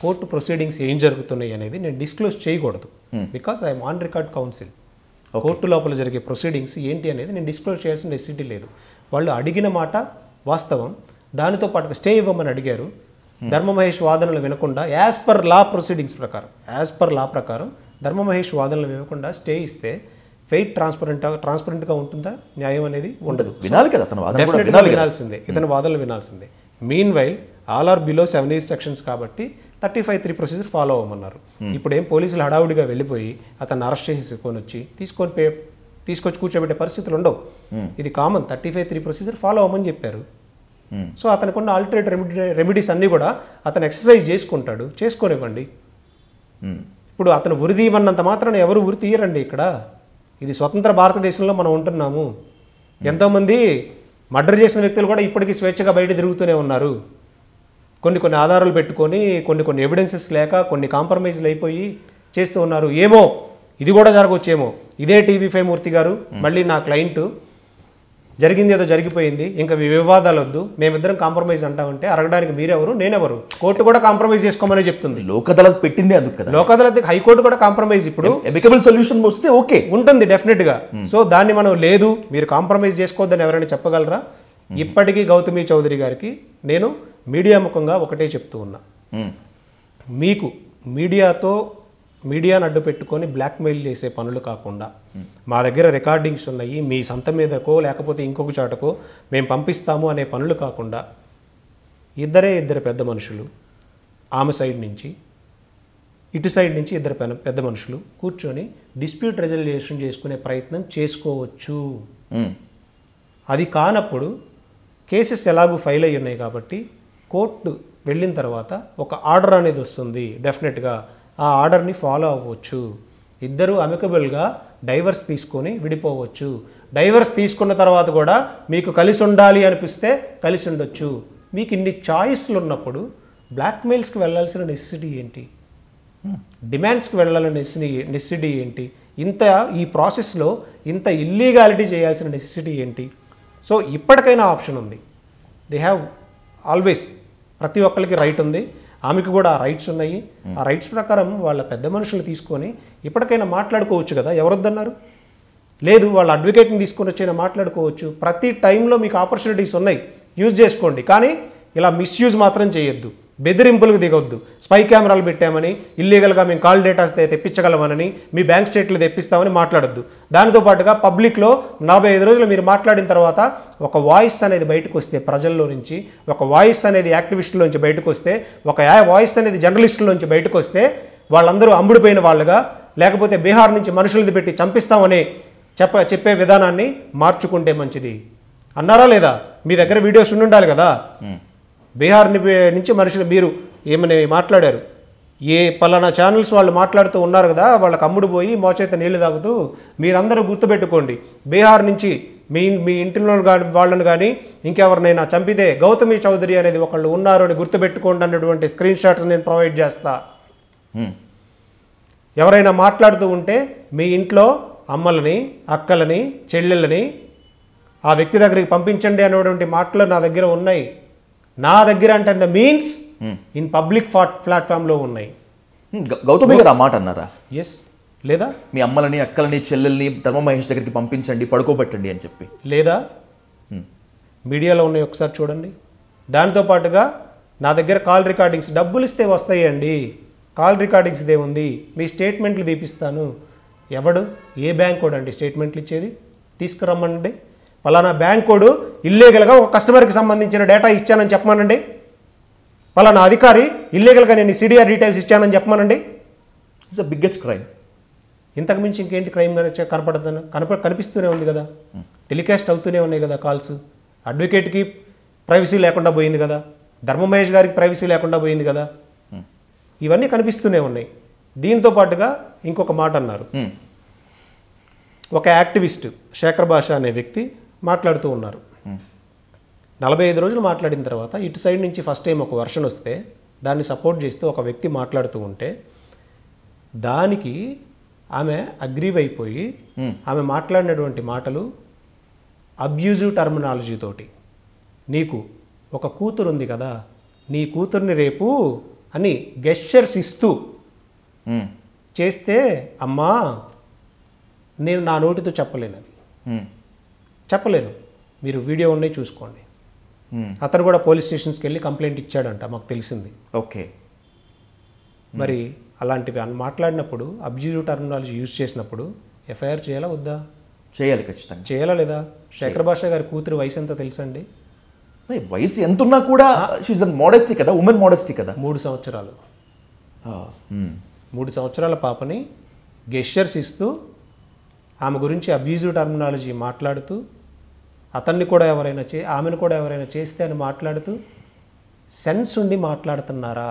court proceedings ఏం జరుగుతున్నాయి అనేది నేను డిస్క్లోజ్ చేయకూడదు. Because I'm on record council. Court లోపల జరిగే ప్రొసీడింగ్స్ ఏంటి అనేది నేను డిస్క్లోజ్ చేయాల్సిన నెసిటీ లేదు. వాళ్ళు అడిగిన మాట వాస్తవం. దానితో పాటుగా స్టే ఇవ్వమని అడిగారు. ధర్మమహేష్ వాదనలు వినకుండా యాజ్ పర్ లా ప్రకారం ధర్మమహేష్ వాదనలు వినకుండా స్టే ఇస్తే ఫెయిట్ ట్రాన్స్పరెంట్గా ఉంటుందా? న్యాయం అనేది ఉండదు. వినాలి కదా, వినాల్సిందే, ఇతని వాదనలు వినాల్సిందే. Meanwhile all are below 7 years sections కాబట్టి 35(3) ప్రొసీజర్ ఫాలో అవ్వమన్నారు. ఇప్పుడు ఏం పోలీసులు హడావుడిగా వెళ్ళిపోయి అతన్ని అరెస్ట్ చేసేసుకొని వచ్చి తీసుకొచ్చి కూర్చోబెట్టే పరిస్థితులు ఉండవు. ఇది కామన్. 35(3) ప్రొసీజర్ ఫాలో అవ్వమని చెప్పారు. సో అతనికి ఉన్న ఆల్టర్నేట్ రెమెడీస్ అన్నీ కూడా అతను ఎక్సర్సైజ్ చేసుకుంటాడు, చేసుకోనివ్వండి. ఇప్పుడు అతను ఉరి తీయమన్నంత మాత్రాన ఎవరు ఉరి తీయరండి. ఇక్కడ ఇది స్వతంత్ర భారతదేశంలో మనం ఉంటున్నాము. ఎంతోమంది మర్డర్ చేసిన వ్యక్తులు కూడా ఇప్పటికీ స్వేచ్ఛగా బయట తిరుగుతూనే ఉన్నారు. కొన్ని ఆధారాలు పెట్టుకొని, కొన్ని ఎవిడెన్సెస్ లేక, కొన్ని కాంప్రమైజ్లు అయిపోయి చేస్తూ ఉన్నారు. ఏమో ఇది కూడా జరగవచ్చేమో. ఇదే టీవీ5 మూర్తి గారు మళ్ళీ నా క్లయింట్ జరిగింది ఏదో జరిగిపోయింది, ఇంకా వివాదాలు వద్దు, మేమిద్దరం కాంప్రమైజ్ అంటామంటే అడగడానికి మీరెవరు, నేనెవరు? కోర్టు కూడా కాంప్రమైజ్ చేసుకోమని చెప్తుంది. లోక్ అదాలత్ పెట్టింది అందుకు కదా. లోక్ అదాలత్, హైకోర్టు కూడా కాంప్రమైజ్ ఇప్పుడు ఎమికబుల్ సొల్యూషన్ వస్తే ఓకే ఉంటుంది డెఫినెట్గా. సో దాన్ని మనం లేదు మీరు కాంప్రమైజ్ చేసుకోవద్దని ఎవరైనా చెప్పగలరా? ఇప్పటికీ గౌతమి చౌదరి గారికి నేను మీడియా ముఖంగా ఒకటే చెప్తూ ఉన్నా, మీకు మీడియాను అడ్డు పెట్టుకొని బ్లాక్మెయిల్ చేసే పనులు కాకుండా మా దగ్గర రికార్డింగ్స్ ఉన్నాయి, మీ సంత మీదకో లేకపోతే ఇంకొక చాటకో మేము పంపిస్తాము అనే పనులు కాకుండా ఇద్దరు పెద్ద మనుషులు, ఆమె సైడ్ నుంచి ఇటు సైడ్ నుంచి ఇద్దరు పెద్ద మనుషులు కూర్చొని డిస్ప్యూట్ రెజల్యూషన్ చేసుకునే ప్రయత్నం చేసుకోవచ్చు. అది కానప్పుడు కేసెస్ ఎలాగూ ఫైల్ అయ్యి ఉన్నాయి కాబట్టి కోర్టు వెళ్ళిన తర్వాత ఒక ఆర్డర్ అనేది వస్తుంది. డెఫినెట్గా ఆ ఆర్డర్ని ఫాలో అవ్వచ్చు. ఇద్దరు అమికబుల్గా డైవర్స్ తీసుకొని విడిపోవచ్చు. డైవర్స్ తీసుకున్న తర్వాత కూడా మీకు కలిసి ఉండాలి అనిపిస్తే కలిసి ఉండొచ్చు. మీకు ఇన్ని చాయిస్లు ఉన్నప్పుడు బ్లాక్మెయిల్స్కి వెళ్ళాల్సిన నెసెసిటీ ఏంటి? డిమాండ్స్కి వెళ్ళాలని నెసెసిటీ ఏంటి? ఈ ప్రాసెస్లో ఇంత ఇల్లీగాలిటీ చేయాల్సిన నెసెసిటీ ఏంటి? సో ఇప్పటికైనా ఆప్షన్ ఉంది. దే హ్యావ్ ఆల్వేస్, ప్రతి ఒక్కరికి రైట్ ఉంది. ఆమెకు కూడా ఆ రైట్స్ ఉన్నాయి. ఆ రైట్స్ ప్రకారం వాళ్ళ పెద్ద మనుషులు తీసుకొని ఇప్పటికైనా మాట్లాడుకోవచ్చు కదా. ఎవరొద్దన్నారు? లేదు, వాళ్ళ అడ్వకేట్ని తీసుకొని వచ్చైనా మాట్లాడుకోవచ్చు. ప్రతి టైంలో మీకు ఆపర్చునిటీస్ ఉన్నాయి, యూజ్ చేసుకోండి. కానీ ఇలా మిస్యూజ్ మాత్రం చేయొద్దు. బెదిరింపులకు దిగొద్దు. స్పై కెమెరాలు పెట్టామని, ఇల్లీగల్గా మేము కాల్ డేటాస్ తెప్పించగలమని, మీ బ్యాంక్ స్టేట్లు తెప్పిస్తామని మాట్లాడొద్దు. దానితో పాటుగా పబ్లిక్లో 45 రోజులు మీరు మాట్లాడిన తర్వాత ఒక వాయిస్ అనేది బయటకు వస్తే, ప్రజల్లో నుంచి ఒక వాయిస్ అనేది యాక్టివిస్టుల నుంచి బయటకు వస్తే, ఒక వాయిస్ అనేది జర్నలిస్టుల నుంచి బయటకు వస్తే, వాళ్ళందరూ అమ్ముడిపోయిన వాళ్ళుగా, లేకపోతే బీహార్ నుంచి మనుషులది పెట్టి చంపిస్తామని చెప్పే విధానాన్ని మార్చుకుంటే మంచిది అన్నారా లేదా? మీ దగ్గర వీడియోస్ ఉండాలి కదా. బీహార్ నుంచి మనుషులు మీరు ఏమని మాట్లాడారు, ఏ పలానా ఛానల్స్ వాళ్ళు మాట్లాడుతూ ఉన్నారు కదా, వాళ్ళకి అమ్ముడు పోయి మోచేత నీళ్లు తాగుతూ, మీరందరూ గుర్తుపెట్టుకోండి, బీహార్ నుంచి మీ ఇంటిలో వాళ్ళని కానీ ఇంకెవరినైనా చంపితే గౌతమి చౌదరి అనేది ఒకళ్ళు ఉన్నారు అని గుర్తుపెట్టుకోండి అన్నటువంటి స్క్రీన్ షాట్స్ నేను ప్రొవైడ్ చేస్తా. ఎవరైనా మాట్లాడుతూ ఉంటే మీ ఇంట్లో అమ్మలని, అక్కలని, చెల్లెళ్ళని ఆ వ్యక్తి దగ్గరికి పంపించండి అనేటువంటి మాటలు నా దగ్గర ఉన్నాయి. నా దగ్గర అంటే ద మీన్స్ ఇన్ పబ్లిక్ ప్లాట్ఫామ్లో ఉన్నాయి. గౌతమి గారు ఆ మాట అన్నారా? ఎస్. లేదా మీ అమ్మలని, అక్కలని, చెల్లెల్ని ధర్మ మహేష్ దగ్గరికి పంపించండి, పడుకోబెట్టండి అని చెప్పి. లేదా మీడియాలో ఉన్నాయి, ఒకసారి చూడండి. దానితో పాటుగా నా దగ్గర కాల్ రికార్డింగ్స్ డబ్బులు ఇస్తే వస్తాయండి, కాల్ రికార్డింగ్స్ ఏముంది, మీ స్టేట్మెంట్లు తీపిస్తాను. ఎవడు, ఏ బ్యాంక్ కోడ్ అండి స్టేట్మెంట్లు ఇచ్చేది? తీసుకురమ్మనండి. పలానా బ్యాంక్ కోడ్ ఇల్లీగల్గా ఒక కస్టమర్కి సంబంధించిన డేటా ఇచ్చానని చెప్పమానండి. పలానా అధికారి ఇల్లీగల్గా నేను సిడిఆర్ డీటెయిల్స్ ఇచ్చానని చెప్పమానండి. It's the biggest crime. ఇంతకు మించి ఇంకేంటి క్రైమ్ కనిపిస్తూనే ఉంది కదా, టెలికాస్ట్ అవుతూనే ఉన్నాయి కదా కాల్స్. అడ్వకేట్కి ప్రైవసీ లేకుండా పోయింది కదా, ధర్మ మహేష్ గారికి ప్రైవసీ లేకుండా పోయింది కదా, ఇవన్నీ కనిపిస్తూనే ఉన్నాయి. దీంతో పాటుగా ఇంకొక మాట అన్నారు. ఒక యాక్టివిస్ట్ శేఖర్ భాష అనే వ్యక్తి మాట్లాడుతూ ఉన్నారు. 45 రోజులు మాట్లాడిన తర్వాత ఇటు సైడ్ నుంచి ఫస్ట్ టైం ఒక వర్షన్ వస్తే దాన్ని సపోర్ట్ చేస్తూ ఒక వ్యక్తి మాట్లాడుతూ ఉంటే దానికి ఆమె అగ్రీవ్ అయిపోయి ఆమె మాట్లాడినటువంటి మాటలు అబ్యూజివ్ టర్మినాలజీ తోటి, నీకు ఒక కూతురు ఉంది కదా, నీ కూతుర్ని రేపు అని గెస్చర్స్ ఇస్తూ చేస్తే, అమ్మా నేను నా నోటితో చెప్పలేను, చెప్పలేను, మీరు వీడియో ఉన్నాయి చూసుకోండి. అతను కూడా పోలీస్ స్టేషన్స్కి వెళ్ళి కంప్లైంట్ ఇచ్చాడంట, మాకు తెలిసింది. ఓకే. మరి అలాంటివి మాట్లాడినప్పుడు అబ్యూజివ్ టర్మినాలజీ యూజ్ చేసినప్పుడు ఎఫ్ఐఆర్ చేయాలా వద్దా? చేయాలి, ఖచ్చితంగా చేయాలా లేదా? శేఖర్ భాష గారి కూతురు వయసు ఎంత తెలుసండి? వయసు ఎంత ఉన్నా కూడా షీఈస్ అన్ మోడెస్టీ కదా, ఉమెన్ మోడెస్టీ కదా. 3 సంవత్సరాలు 3 సంవత్సరాల పాపని గెస్చర్స్ ఇస్తూ ఆమె గురించి అబ్యూజివ్ టర్మినాలజీ మాట్లాడుతూ, అతన్ని కూడా ఎవరైనా ఆమెను కూడా ఎవరైనా చేస్తే అని మాట్లాడుతూ, సెన్స్ ఉండి మాట్లాడుతున్నారా?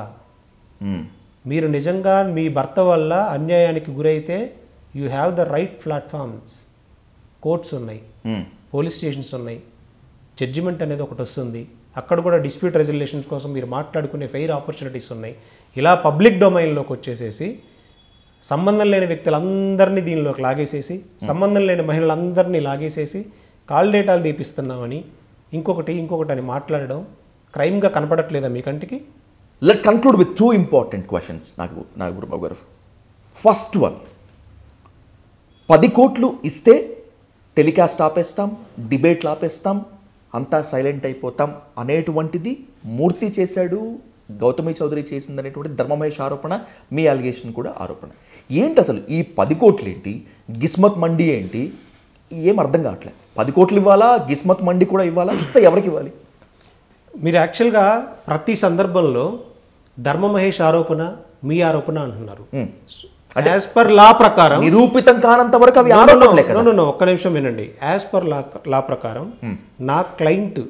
మీరు నిజంగా మీ భర్త వల్ల అన్యాయానికి గురైతే you have the right platforms. Courts ఉన్నాయి, పోలీస్ స్టేషన్స్ ఉన్నాయి, జడ్జిమెంట్ అనేది ఒకటి వస్తుంది, అక్కడ కూడా డిస్ప్యూట్ రెజల్యూషన్స్ కోసం మీరు మాట్లాడుకునే ఫెయిర్ ఆపర్చునిటీస్ ఉన్నాయి. ఇలా పబ్లిక్ డొమైన్లోకి వచ్చేసేసి సంబంధం లేని వ్యక్తులందరినీ దీనిలోకి లాగేసేసి, సంబంధం లేని మహిళలందరినీ లాగేసేసి కాల్ డేటాలు తీపిస్తున్నామని ఇంకొకటి అని మాట్లాడడం క్రైమ్గా కనపడట్లేదా మీ కంటికి? Let's conclude with 2 important questions Nagababu garu. First one, 10 కోట్లు ఇస్తే టెలికాస్ట్ ఆపేస్తాం, డిబేట్లు ఆపేస్తాం, అంతా సైలెంట్ అయిపోతాం అనేటువంటిది మూర్తి చేశాడు, గౌతమి చౌదరి చేసింది అనేటువంటి ధర్మమహేష్ ఆరోపణ, మీ అలిగేషన్ కూడా ఆరోపణ. ఏంటి అసలు ఈ 10 కోట్లు ఏంటి, గిస్మత్ మండి ఏంటి, ఏం అర్థం కావట్లేదు. 10 కోట్లు ఇవ్వాలా, గిస్మత్ మండి కూడా ఇవ్వాలా, ఇస్తే ఎవరికి ఇవ్వాలి? మీరు యాక్చువల్గా ప్రతి సందర్భంలో ధర్మమహేష్ ఆరోపణ, మీ ఆరోపణ అంటున్నారు. యాజ్ పర్ లా ప్రకారం నిరూపితం కానంత వరకు అవి ఆరోపణలే కదా. ఒక్క నిమిషం వినండి. యాజ్ పర్ లా ప్రకారం నా క్లయింట్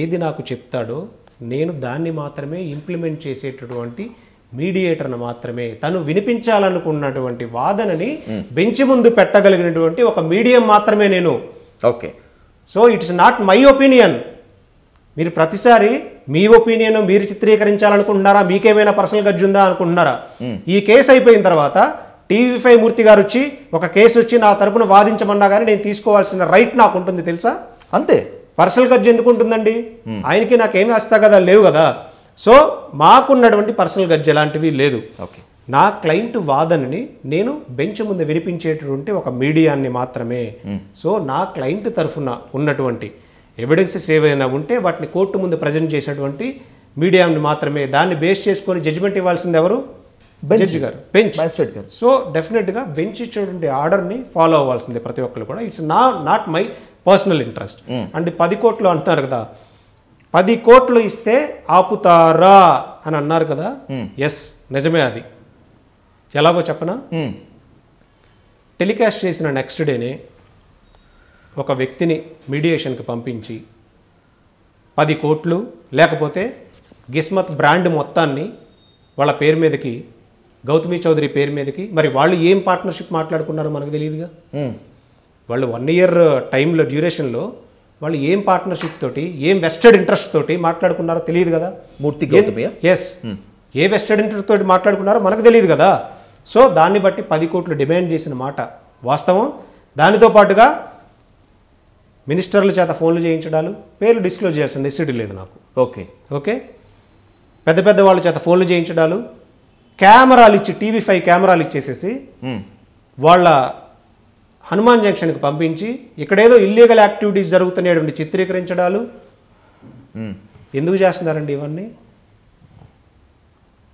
ఏది నాకు చెప్తాడో నేను దాన్ని మాత్రమే ఇంప్లిమెంట్ చేసేటటువంటి మీడియేటర్ను మాత్రమే, తను వినిపించాలనుకున్నటువంటి వాదనని బెంచ్ ముందు పెట్టగలిగినటువంటి ఒక మీడియం మాత్రమే నేను. Okay. So it's not my opinion. మీరు ప్రతిసారి మీ ఒపీనియన్ మీరు చిత్రీకరించాలనుకుంటున్నారా, మీకేమైనా పర్సనల్ గడ్జ్ ఉందా అనుకుంటున్నారా? ఈ కేసు అయిపోయిన తర్వాత TV5 మూర్తి గారు వచ్చి ఒక కేసు వచ్చి నా తరపున వాదించమన్నా కానీ నేను తీసుకోవాల్సిన రైట్ నాకు ఉంటుంది తెలుసా? అంతే. పర్సనల్ గడ్జ్ ఎందుకు ఉంటుందండి? ఆయనకి నాకేమీ హస్తగతాలు లేవు కదా. సో మాకున్నటువంటి పర్సనల్ గడ్జ్ ఎలాంటివి లేదు. ఓకే. నా క్లయింట్ వాదనని నేను బెంచ్ ముందు వినిపించేటటువంటి ఒక మీడియాన్ని మాత్రమే. సో నా క్లయింట్ తరఫున ఉన్నటువంటి ఎవిడెన్సెస్ ఏవైనా ఉంటే వాటిని కోర్టు ముందు ప్రజెంట్ చేసేటువంటి మీడియాని మాత్రమే, దాన్ని బేస్ చేసుకొని జడ్జిమెంట్ ఇవ్వాల్సింది ఎవరు? జడ్జి గారు, బెంచ్. మ్యాజిస్ట్రేట్ గారు. సో డెఫినెట్గా బెంచ్ ఇచ్చేటువంటి ఆర్డర్ని ఫాలో అవ్వాల్సిందే ప్రతి ఒక్కరు కూడా. It's not my personal interest. అంటే 10 కోట్లు అంటున్నారు కదా, 10 కోట్లు ఇస్తే ఆపుతారా అని అన్నారు కదా. ఎస్, నిజమే. అది ఎలాగో చెప్పనా? టెలికాస్ట్ చేసిన నెక్స్ట్ డేనే ఒక వ్యక్తిని మీడియేషన్కి పంపించి 10 కోట్లు లేకపోతే గిస్మత్ బ్రాండ్ మొత్తాన్ని వాళ్ళ పేరు మీదకి, గౌతమి చౌదరి పేరు మీదకి, మరి వాళ్ళు ఏం పార్ట్నర్షిప్ మాట్లాడుకున్నారో మనకు తెలియదుగా. వాళ్ళు 1 ఇయర్ టైంలో డ్యూరేషన్లో వాళ్ళు ఏం పార్ట్నర్షిప్ తోటి, ఏం వెస్టెడ్ ఇంట్రెస్ట్ తోటి మాట్లాడుకున్నారో తెలియదు కదా. మూర్తి గౌతమి. ఎస్, ఏ వెస్టెడ్ ఇంట్రెస్ట్ తోటి మాట్లాడుకున్నారో మనకు తెలియదు కదా. సో దాన్ని బట్టి 10 కోట్లు డిమాండ్ చేసిన మాట వాస్తవం. దానితో పాటుగా మినిస్టర్ల చేత ఫోన్లు చేయించడాలు, పేర్లు డిస్క్లోజ్ చేయాల్సిన నెసిటీ లేదు నాకు. ఓకే ఓకే, పెద్ద పెద్ద వాళ్ళ చేత ఫోన్లు చేయించడాలు, కెమెరాలు ఇచ్చి, TV5 కెమెరాలు ఇచ్చేసేసి వాళ్ళ హనుమాన్ జంక్షన్కి పంపించి ఇక్కడేదో ఇల్లీగల్ యాక్టివిటీస్ జరుగుతున్నటువంటి చిత్రీకరించడాలు. ఎందుకు చేస్తున్నారండి ఇవన్నీ?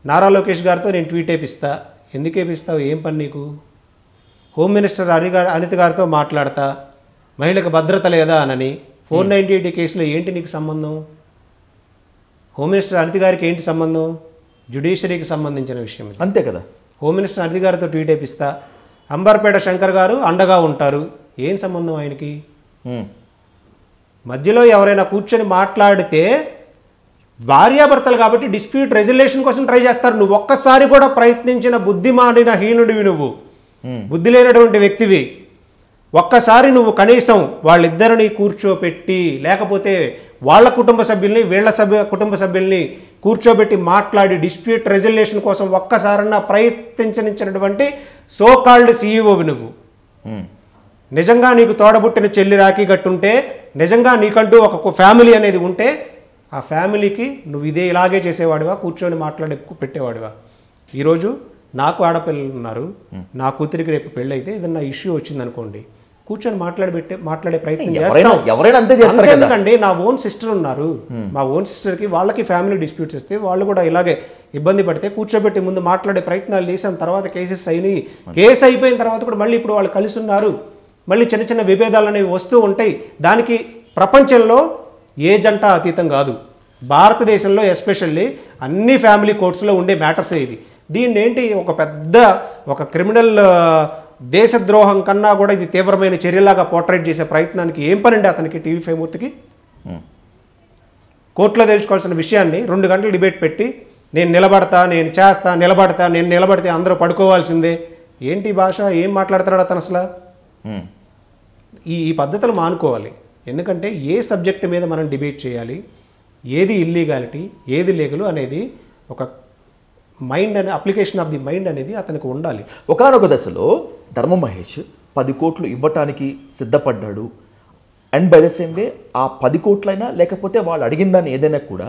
నారా లోకేష్ గారితో నేను ట్వీట్ వేపిస్తా. ఎందుకు వేపిస్తావు? ఏం పని నీకు? హోమ్ మినిస్టర్ అనిత గారితో మాట్లాడతా, మహిళకు భద్రత లేదా అనని. 498 కేసులో ఏంటి నీకు సంబంధం? హోమ్ మినిస్టర్ అనిత గారికి ఏంటి సంబంధం? జ్యుడిషియరీకి సంబంధించిన విషయం అంతే కదా. హోమ్ మినిస్టర్ అనిత గారితో ట్వీట్ వేపిస్తా, అంబర్పేట శంకర్ గారు అండగా ఉంటారు. ఏం సంబంధం ఆయనకి? మధ్యలో ఎవరైనా కూర్చొని మాట్లాడితే భార్యాభర్తలు కాబట్టి డిస్ప్యూట్ రెజల్యూషన్ కోసం ట్రై చేస్తారు. నువ్వు ఒక్కసారి కూడా ప్రయత్నించిన బుద్ధిమానిన హీనుడివి, నువ్వు బుద్ధి లేనటువంటి వ్యక్తివి. ఒక్కసారి నువ్వు కనీసం వాళ్ళిద్దరిని కూర్చోపెట్టి, లేకపోతే వాళ్ళ కుటుంబ సభ్యుల్ని వీళ్ళ కుటుంబ సభ్యుల్ని కూర్చోబెట్టి మాట్లాడి డిస్ప్యూట్ రెజల్యూషన్ కోసం ఒక్కసారన్నా ప్రయత్నించినటువంటి సో కాల్డ్ సీఈఓవి నువ్వు. నిజంగా నీకు తోడబుట్టిన చెల్లి రాఖీ కట్టుంటే, నిజంగా నీకంటూ ఒక ఫ్యామిలీ అనేది ఉంటే, ఆ ఫ్యామిలీకి నువ్వు ఇలాగే చేసేవాడివా? కూర్చొని మాట్లాడి పెట్టేవాడివా? ఈరోజు నాకు ఆడపిల్లలు ఉన్నారు, నా కూతురికి రేపు పెళ్ళైతే ఏదన్నా ఇష్యూ వచ్చింది అనుకోండి, కూర్చొని మాట్లాడే ప్రయత్నం చేస్తాను. ఎందుకండి, నా ఓన్ సిస్టర్ ఉన్నారు, మా ఓన్ సిస్టర్కి వాళ్ళకి ఫ్యామిలీ డిస్ప్యూట్స్ వస్తే వాళ్ళు కూడా ఇలాగే ఇబ్బంది పడితే కూర్చోబెట్టి ముందు మాట్లాడే ప్రయత్నాలు చేసాం. తర్వాత కేసెస్ అయినాయి. కేసు అయిపోయిన తర్వాత కూడా మళ్ళీ ఇప్పుడు వాళ్ళు కలిసి ఉన్నారు. మళ్ళీ చిన్న చిన్న విభేదాలు అనేవి వస్తూ ఉంటాయి. దానికి ప్రపంచంలో ఏ జంట అతీతం కాదు. భారతదేశంలో ఎస్పెషల్లీ అన్ని ఫ్యామిలీ కోర్ట్స్లో ఉండే మ్యాటర్స్ ఇవి. దీన్ని ఏంటి ఒక క్రిమినల్ దేశద్రోహం కన్నా కూడా ఇది తీవ్రమైన చర్యలాగా పోర్ట్రేట్ చేసే ప్రయత్నానికి ఏం పనండి అతనికి, TV5 మూర్తికి? కోర్టులో తెలుసుకోవాల్సిన విషయాన్ని 2 గంటలు డిబేట్ పెట్టి నేను నిలబడతా, నేను చేస్తా, నేను నిలబడితే అందరూ పడుకోవాల్సిందే. ఏంటి భాష? ఏం మాట్లాడుతున్నాడు అతను అసలు? ఈ పద్ధతులు మానుకోవాలి. ఎందుకంటే ఏ సబ్జెక్ట్ మీద మనం డిబేట్ చేయాలి, ఏది ఇల్లీగాలిటీ, ఏది లీగల్ అనేది ఒక అప్లికేషన్ ఆఫ్ ది మైండ్ అనేది అతనికి ఉండాలి. ఒకానొక దశలో ధర్మ మహేష్ 10 కోట్లు ఇవ్వటానికి సిద్ధపడ్డాడు. And by the same way ఆ 10 కోట్లైనా లేకపోతే వాళ్ళు అడిగిన దాన్ని ఏదైనా కూడా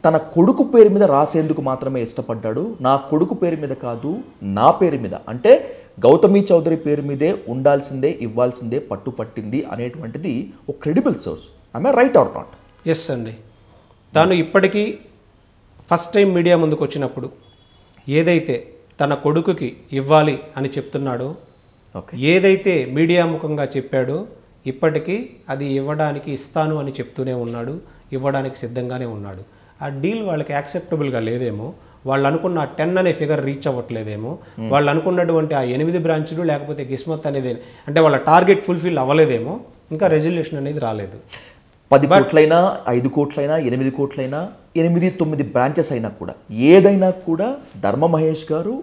తన కొడుకు పేరు మీద రాసేందుకు మాత్రమే ఇష్టపడ్డాడు. నా కొడుకు పేరు మీద కాదు, నా పేరు మీద, అంటే గౌతమి చౌదరి పేరు మీదే ఉండాల్సిందే, ఇవ్వాల్సిందే పట్టుపట్టింది అనేటువంటిది ఒక credible source. I may right or not? Yes అండి. తాను ఇప్పటికీ ఫస్ట్ టైం మీడియా ముందుకు వచ్చినప్పుడు ఏదైతే తన కొడుకుకి ఇవ్వాలి అని చెప్తున్నాడో, ఏదైతే మీడియా ముఖంగా చెప్పాడో, ఇప్పటికీ అది ఇవ్వడానికి ఇస్తాను అని చెప్తూనే ఉన్నాడు, ఇవ్వడానికి సిద్ధంగానే ఉన్నాడు. ఆ డీల్ వాళ్ళకి యాక్సెప్టబుల్గా లేదేమో, వాళ్ళు అనుకున్న 10 అనే ఫిగర్ రీచ్ అవ్వట్లేదేమో, వాళ్ళు అనుకున్నటువంటి ఆ 8 బ్రాంచులు లేకపోతే గిస్మత్ అనేది అంటే వాళ్ళ టార్గెట్ ఫుల్ఫిల్ అవ్వలేదేమో, ఇంకా రెజల్యూషన్ అనేది రాలేదు. 10 కోట్లైనా 5 కోట్లైనా 8 కోట్లైనా 8-9 బ్రాంచెస్ అయినా కూడా ఏదైనా కూడా ధర్మ మహేష్ గారు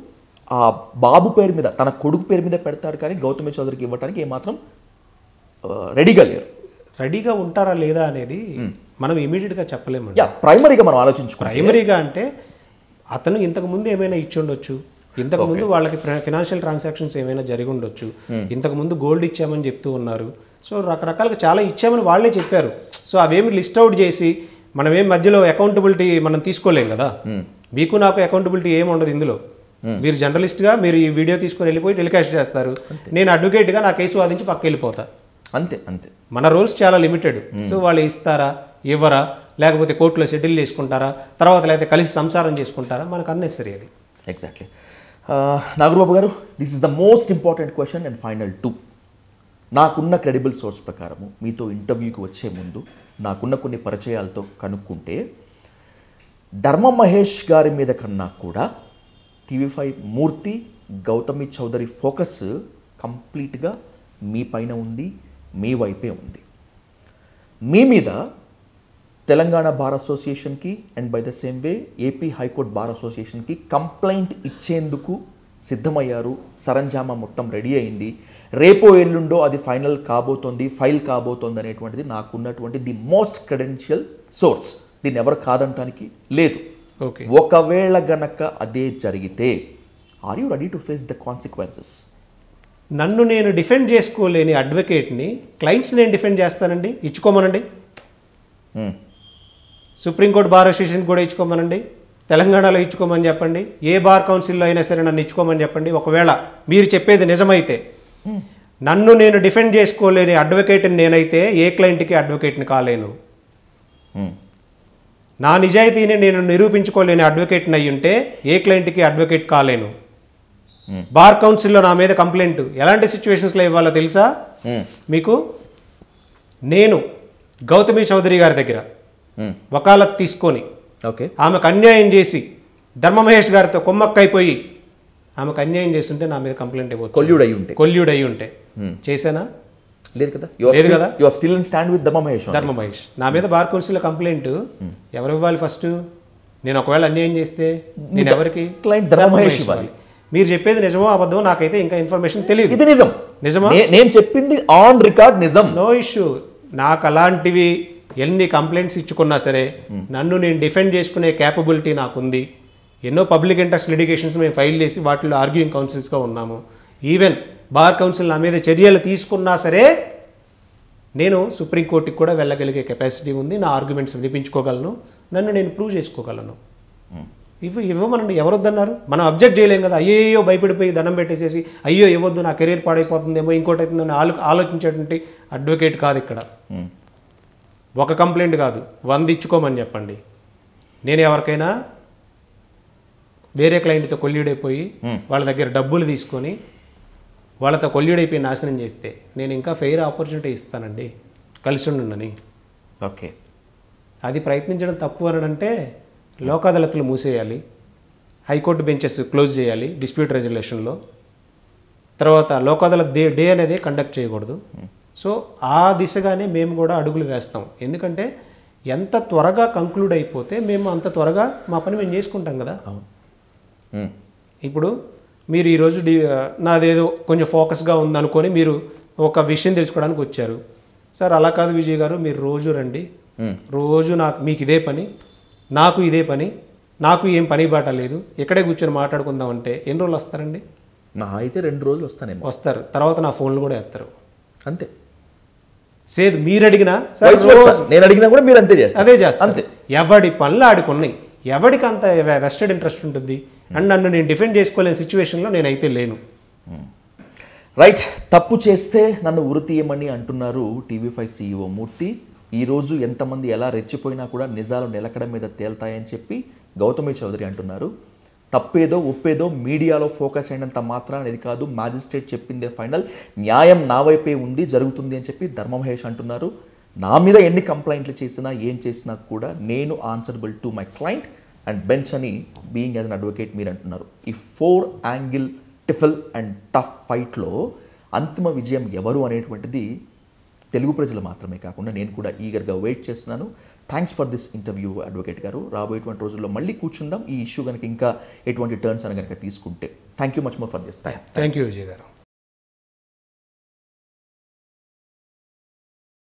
ఆ బాబు పేరు మీద, తన కొడుకు పేరు మీద పెడతాడు. కానీ గౌతమి చౌదరికి ఇవ్వడానికి ఏమాత్రం రెడీగా లేరు. రెడీగా ఉంటారా లేదా అనేది మనం ఇమీడియట్గా చెప్పలేము. ప్రైమరీగా మనం ఆలోచించుకోవాలి. ప్రైమరీగా అంటే అతను ఇంతకుముందు ఏమైనా ఇచ్చి ఉండొచ్చు, ఇంతకుముందు వాళ్ళకి ఫినాన్షియల్ ట్రాన్సాక్షన్స్ ఏమైనా జరిగి ఉండొచ్చు, ఇంతకుముందు గోల్డ్ ఇచ్చామని చెప్తూ ఉన్నారు. సో రకరకాలుగా చాలా ఇచ్చామని వాళ్ళే చెప్పారు. సో అవేమి లిస్ట్ అవుట్ చేసి మనమేం మధ్యలో అకౌంటబిలిటీ మనం తీసుకోలేం కదా. మీకు నాకు అకౌంటబిలిటీ ఏమి ఉండదు ఇందులో. మీరు జర్నలిస్ట్గా మీరు ఈ వీడియో తీసుకొని వెళ్ళిపోయి టెలికాస్ట్ చేస్తారు, నేను అడ్వకేట్గా నా కేసు వాదించి పక్క వెళ్ళిపోతా. అంతే అంతే. మన రూల్స్ చాలా లిమిటెడ్. సో వాళ్ళు ఇస్తారా ఇవ్వరా, లేకపోతే కోర్టులో సెటిల్ చేసుకుంటారా, తర్వాత లేకపోతే కలిసి సంసారం చేసుకుంటారా, మనకు అన్నెసరీ అది. ఎగ్జాక్ట్లీ. నాగరబాబు గారు, this is the most important question and final 2. నాకున్న క్రెడిబుల్ సోర్స్ ప్రకారము మీతో ఇంటర్వ్యూకి వచ్చే ముందు నాకున్న కొన్ని పరిచయాలతో కనుక్కుంటే ధర్మ మహేష్ గారి మీద కన్నా కూడా TV5 మూర్తి, గౌతమి చౌదరి ఫోకస్ కంప్లీట్గా మీ పైన ఉంది, మీ వైపే ఉంది. మీ మీద తెలంగాణ బార్ అసోసియేషన్కి and by the same way AP high court bar అసోసియేషన్కి కంప్లైంట్ ఇచ్చేందుకు సిద్ధమయ్యారు. సరంజామా మొత్తం రెడీ అయింది. రేపో ఎల్లుండో అది ఫైనల్ కాబోతోంది, ఫైల్ కాబోతోంది అనేటువంటిది నాకున్నటువంటి ది మోస్ట్ క్రెడెన్షియల్ సోర్స్. దీన్ని ఎవరు కాదంటానికి లేదు. ఓకే, ఒకవేళ గనక అదే జరిగితే are you ready to face the consequences? నన్ను నేను డిఫెండ్ చేసుకోలేని అడ్వకేట్ని క్లయింట్స్ నేను డిఫెండ్ చేస్తానండి, ఇచ్చుకోమనండి. సుప్రీంకోర్టు బార్ అసోసియేషన్ కూడా ఇచ్చుకోమనండి, తెలంగాణలో ఇచ్చుకోమని చెప్పండి, ఏ బార్ కౌన్సిల్లో అయినా సరే నన్ను ఇచ్చుకోమని చెప్పండి. ఒకవేళ మీరు చెప్పేది నిజమైతే, నన్ను నేను డిఫెండ్ చేసుకోలేని అడ్వకేట్ని నేనైతే ఏ క్లయింట్కి అడ్వకేట్ని కాలేను. నా నిజాయితీని నేను నిరూపించుకోలేని అడ్వకేట్ని అయ్యి ఉంటే ఏ క్లయింట్కి అడ్వకేట్ కాలేను. బార్ కౌన్సిల్లో నా మీద కంప్లైంట్ ఎలాంటి సిచ్యువేషన్స్లో ఇవ్వాలో తెలుసా మీకు? నేను గౌతమి చౌదరి గారి దగ్గర వకాలత్ తీసుకొని ఓకే, ఆమెకు అన్యాయం చేసి ధర్మ మహేష్ గారితో కొమ్మక్కైపోయి ఆమెకు అన్యాయం చేస్తుంటే నా మీద కంప్లైంట్ ఇవ్వచ్చు. కొల్యూడ్ అయ్యి ఉంటే చేశానా? లేదు కదా. లేదు కదా. You are still in stand with Dharma Mahesh. నా మీద బార్ కౌన్సిల్లో కంప్లైంట్ ఎవరు ఇవ్వాలి? ఫస్ట్ నేను ఒకవేళ అన్యాయం చేస్తే నేను ఎవరికి? క్లయింట్ ధర్మ మహేష్ ఇవ్వాలి. మీరు చెప్పేది నిజమో అబద్ధమో నాకైతే ఇంకా ఇన్ఫర్మేషన్ తెలియదు. ఇది నిజం. నిజమా? నేను చెప్పింది ఆన్ రికార్డ్ నిజం. No issue. నాకు అలాంటివి ఎన్ని కంప్లైంట్స్ ఇచ్చుకున్నా సరే నన్ను నేను డిఫెండ్ చేసుకునే క్యాపబిలిటీ నాకుంది. ఎన్నో పబ్లిక్ ఇంట్రెస్ట్ లిటిగేషన్స్ మేము ఫైల్ చేసి వాటిలో ఆర్గ్యూయింగ్ కౌన్సిల్స్గా ఉన్నాము. ఈవెన్ బార్ కౌన్సిల్ నా మీద చర్యలు తీసుకున్నా సరే నేను సుప్రీంకోర్టుకి కూడా వెళ్ళగలిగే కెపాసిటీ ఉంది. నా ఆర్గ్యుమెంట్స్ వినిపించుకోగలను, నన్ను నేను ప్రూవ్ చేసుకోగలను. ఇవ్వమనండి, ఎవరొద్దన్నారు? మనం అబ్జెక్ట్ చేయలేం కదా. అయ్యో భయపడిపోయి దండం పెట్టేసేసి అయ్యో ఇవ్వద్దు నా కెరీర్ పాడైపోతుందేమో ఇంకోటి అవుతుందని ఆలోచించేటువంటి అడ్వకేట్ కాదు ఇక్కడ. ఒక కంప్లైంట్ కాదు, 100 ఇచ్చుకోమని చెప్పండి. నేను ఎవరికైనా వేరే క్లయింట్తో కొల్యూడైపోయి వాళ్ళ దగ్గర డబ్బులు తీసుకొని వాళ్ళతో కొల్యూడైపోయి నాశనం చేస్తే నేను ఇంకా ఫెయిర్ ఆపర్చునిటీ ఇస్తానండి, కలిసి ఉండండి. ఓకే, అది ప్రయత్నించడం తప్పు అని అంటే లోక్ అదాలత్లు మూసేయాలి, హైకోర్టు బెంచెస్ క్లోజ్ చేయాలి డిస్ప్యూట్ రెజల్యూషన్లో. తర్వాత లోక్ అదాలత్ డే అనేది కండక్ట్ చేయకూడదు. సో ఆ దిశగానే మేము కూడా అడుగులు వేస్తాం. ఎందుకంటే ఎంత త్వరగా కంక్లూడ్ అయిపోతే మేము అంత త్వరగా మా పని మేము చేసుకుంటాం కదా. ఇప్పుడు మీరు ఈరోజు నాదేదో కొంచెం ఫోకస్గా ఉందనుకొని మీరు ఒక విషయం తెలుసుకోవడానికి వచ్చారు. సార్ అలా కాదు విజయ్ గారు, మీరు రోజు రండి, రోజు మీకు ఇదే పని, నాకు ఇదే పని, నాకు ఏం పని బాట లేదు, ఇక్కడే కూర్చొని మాట్లాడుకుందాం అంటే ఎన్ని రోజులు వస్తారండి? నా అయితే 2 రోజులు వస్తారు. తర్వాత నా ఫోన్లు కూడా వేస్తారు. అంతే. సేదు మీరు అడిగినా నేను అడిగినా కూడా మీరు అంతే చేస్తారు. అదే చేస్తారు. అంతే. ఎవడి పనులు ఆడుకున్నాయి, ఎవడికి అంత వెస్టెడ్ ఇంట్రెస్ట్ ఉంటుంది. అండ్ నన్ను నేను డిఫెండ్ చేసుకోలేని సిచ్యువేషన్లో నేనైతే లేను. రైట్. తప్పు చేస్తే నన్ను ఉరి తీయమని అంటున్నారు TV5 CEO మూర్తి. ఈరోజు ఎంతమంది ఎలా రెచ్చిపోయినా కూడా నిజాలు నిలకడ మీద తేల్తాయని చెప్పి గౌతమి చౌదరి అంటున్నారు. తప్పేదో ఒప్పేదో మీడియాలో ఫోకస్ అయినంత మాత్రాన ఇది కాదు, మ్యాజిస్ట్రేట్ చెప్పిందే ఫైనల్, న్యాయం నా వైపే ఉంది, జరుగుతుంది అని చెప్పి ధర్మ మహేష్ అంటున్నారు. నా మీద ఎన్ని కంప్లైంట్లు చేసినా ఏం చేసినా కూడా నేను answerable to my client and bench అని బీయింగ్ యాజ్ అన్ అడ్వకేట్ మీరు అంటున్నారు. ఈ 4 యాంగిల్ టిఫల్ అండ్ టఫ్ ఫైట్లో అంతిమ విజయం ఎవరు అనేటువంటిది తెలుగు ప్రజలు మాత్రమే కాకుండా నేను కూడా ఈగర్గా వెయిట్ చేస్తున్నాను. Thanks for this interview advocate గారు. రాబోయేటువంటి రోజుల్లో మళ్ళీ కూర్చుందాం ఈ ఇష్యూ కనుక ఇంకా ఎటువంటి టర్న్స్ అని కనుక తీసుకుంటే. Thank you much more for this time. Thank you Vijay గారు.